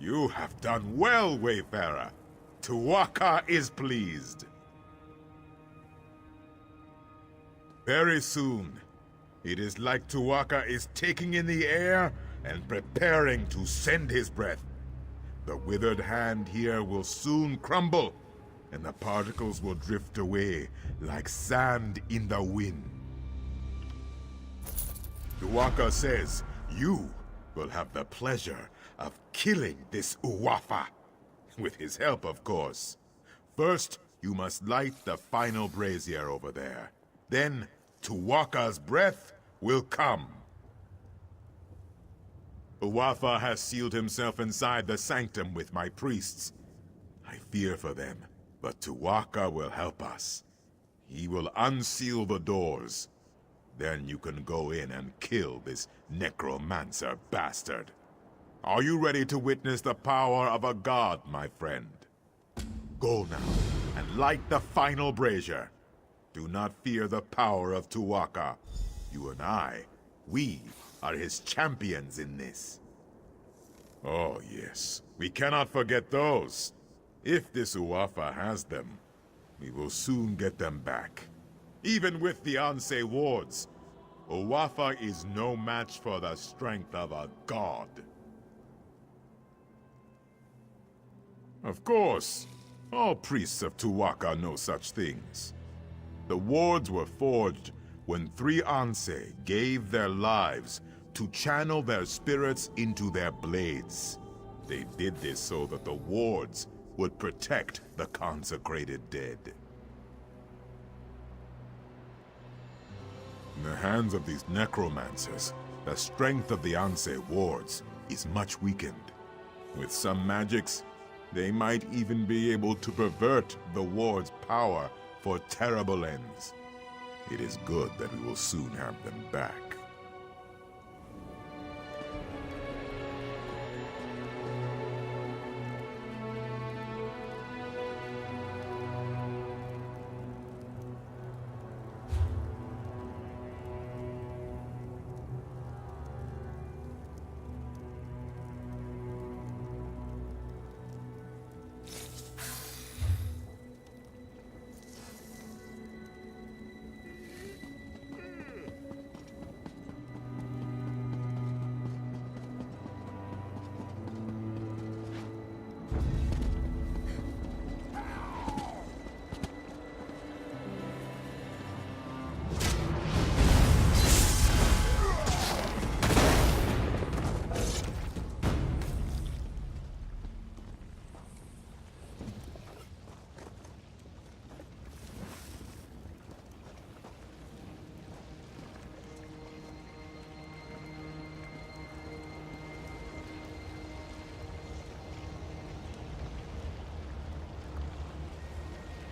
[SPEAKER 20] You have done well, Wayfarer. Tuwaka is pleased. Very soon, it is like Tuwaka is taking in the air and preparing to send his breath. The withered hand here will soon crumble, and the particles will drift away like sand in the wind. Tuwaka says you will have the pleasure of killing this Uwafa. With his help, of course. First, you must light the final brazier over there. Then, Tuwaka's breath will come. Uwafa has sealed himself inside the sanctum with my priests. I fear for them, but Tuwaka will help us. He will unseal the doors. Then you can go in and kill this necromancer bastard. Are you ready to witness the power of a god, my friend? Go now, and light the final brazier. Do not fear the power of Tuwaka. You and I, we are his champions in this. Oh yes, we cannot forget those. If this Uwafa has them, we will soon get them back. Even with the Anse wards, Uwafa is no match for the strength of a god. Of course, all priests of Tuwaka know such things. The wards were forged when 3 Anse gave their lives to channel their spirits into their blades. They did this so that the wards would protect the consecrated dead. In the hands of these necromancers, the strength of the Anse wards is much weakened. With some magics, they might even be able to pervert the ward's power for terrible ends. It is good that we will soon have them back.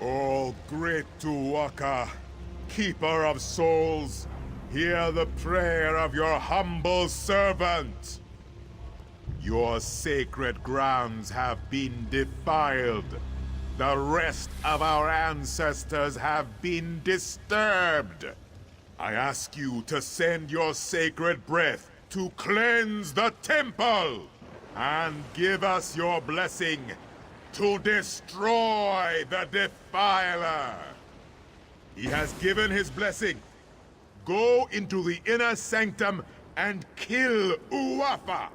[SPEAKER 20] O great Tuwaka, keeper of souls, hear the prayer of your humble servant. Your sacred grounds have been defiled. The rest of our ancestors have been disturbed. I ask you to send your sacred breath to cleanse the temple and give us your blessing to destroy the defiler. He has given his blessing. Go into the inner sanctum and kill Uwafa.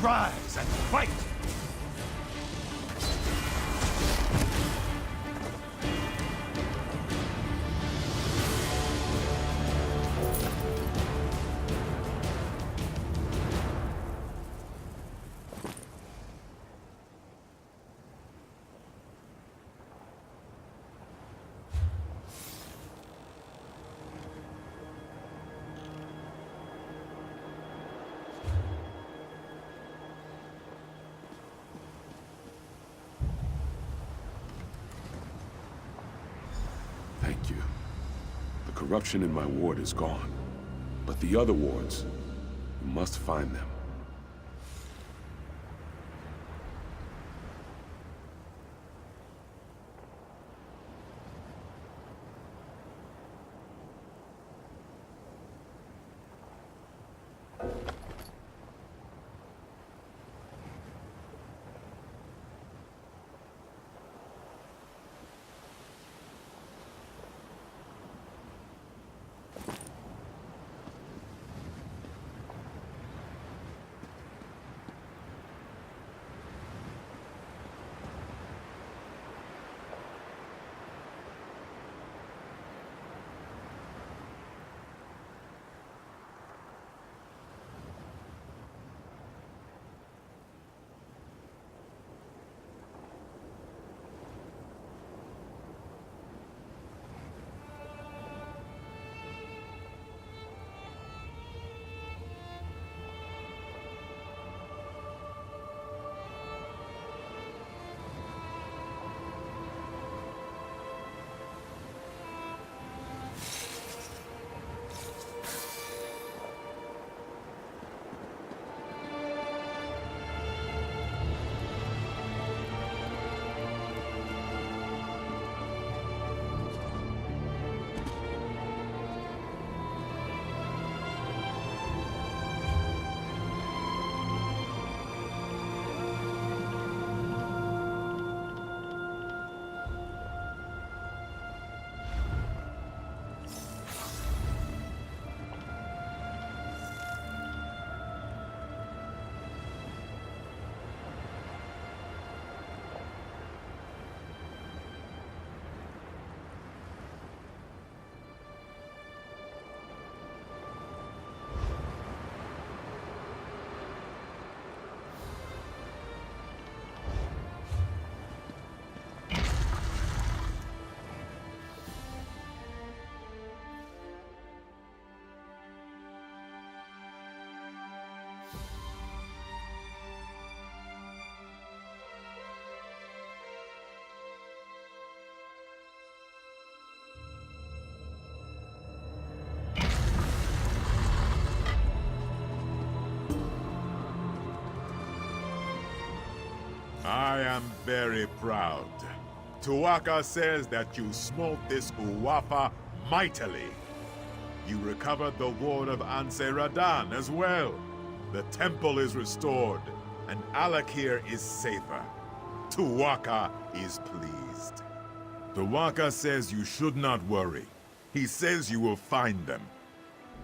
[SPEAKER 13] Rise and fight!
[SPEAKER 6] thank you. The corruption in my ward is gone. But the other wards, you must find them.
[SPEAKER 20] I am very proud. Tuaka says that you smote this Uwafa mightily. You recovered the ward of Anse Radan as well. The temple is restored, and Alakir is safer. Tuaka is pleased. Tuaka says you should not worry. He says you will find them.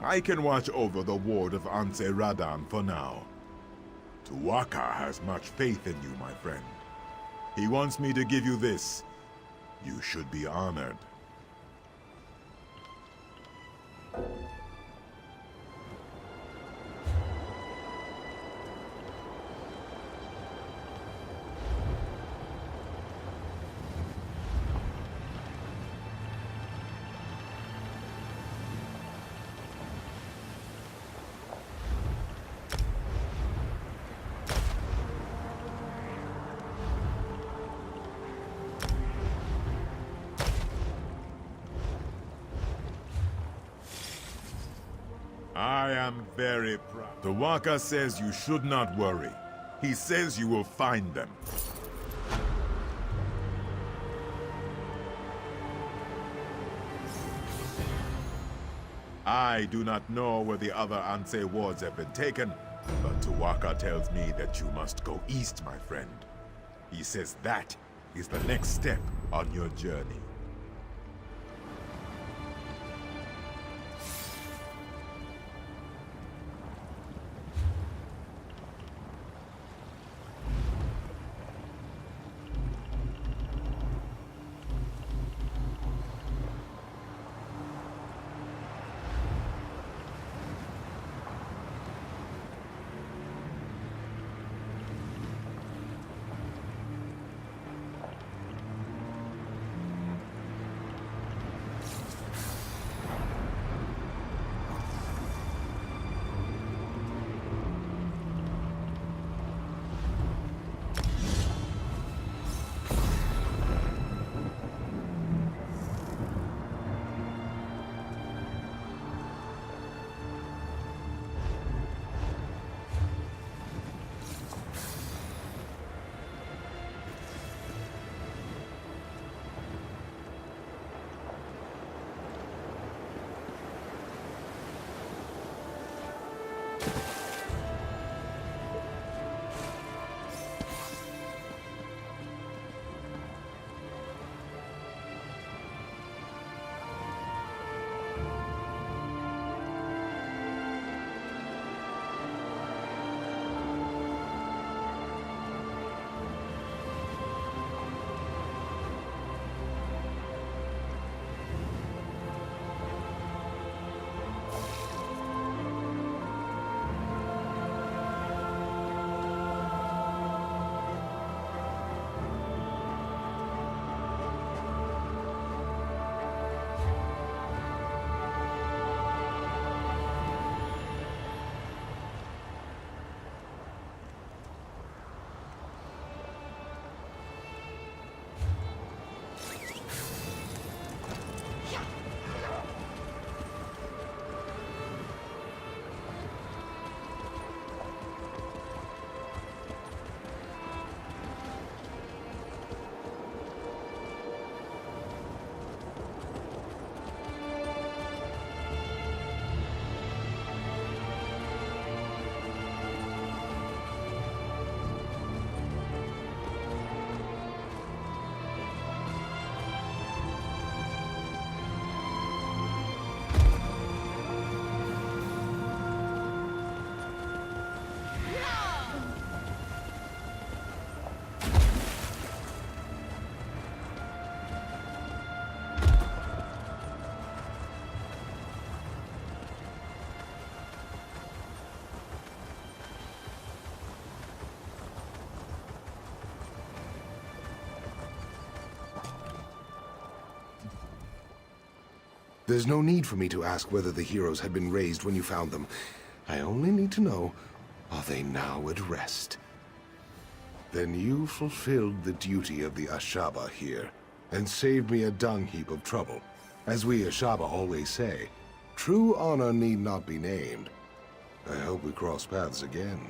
[SPEAKER 20] I can watch over the ward of Anse Radan for now. Tuaka has much faith in you, my friend. He wants me to give you this. You should be honored. I am very proud. Tuaka says you should not worry. He says you will find them. I do not know where the other Anse wards have been taken, but Tuaka tells me that you must go east, my friend. He says that is the next step on your journey.
[SPEAKER 19] There's no need for me to ask whether the heroes had been raised when you found them. I only need to know, are they now at rest? Then you fulfilled the duty of the Ashaba here, and saved me a dung heap of trouble. As we Ashaba always say, true honor need not be named. I hope we cross paths again.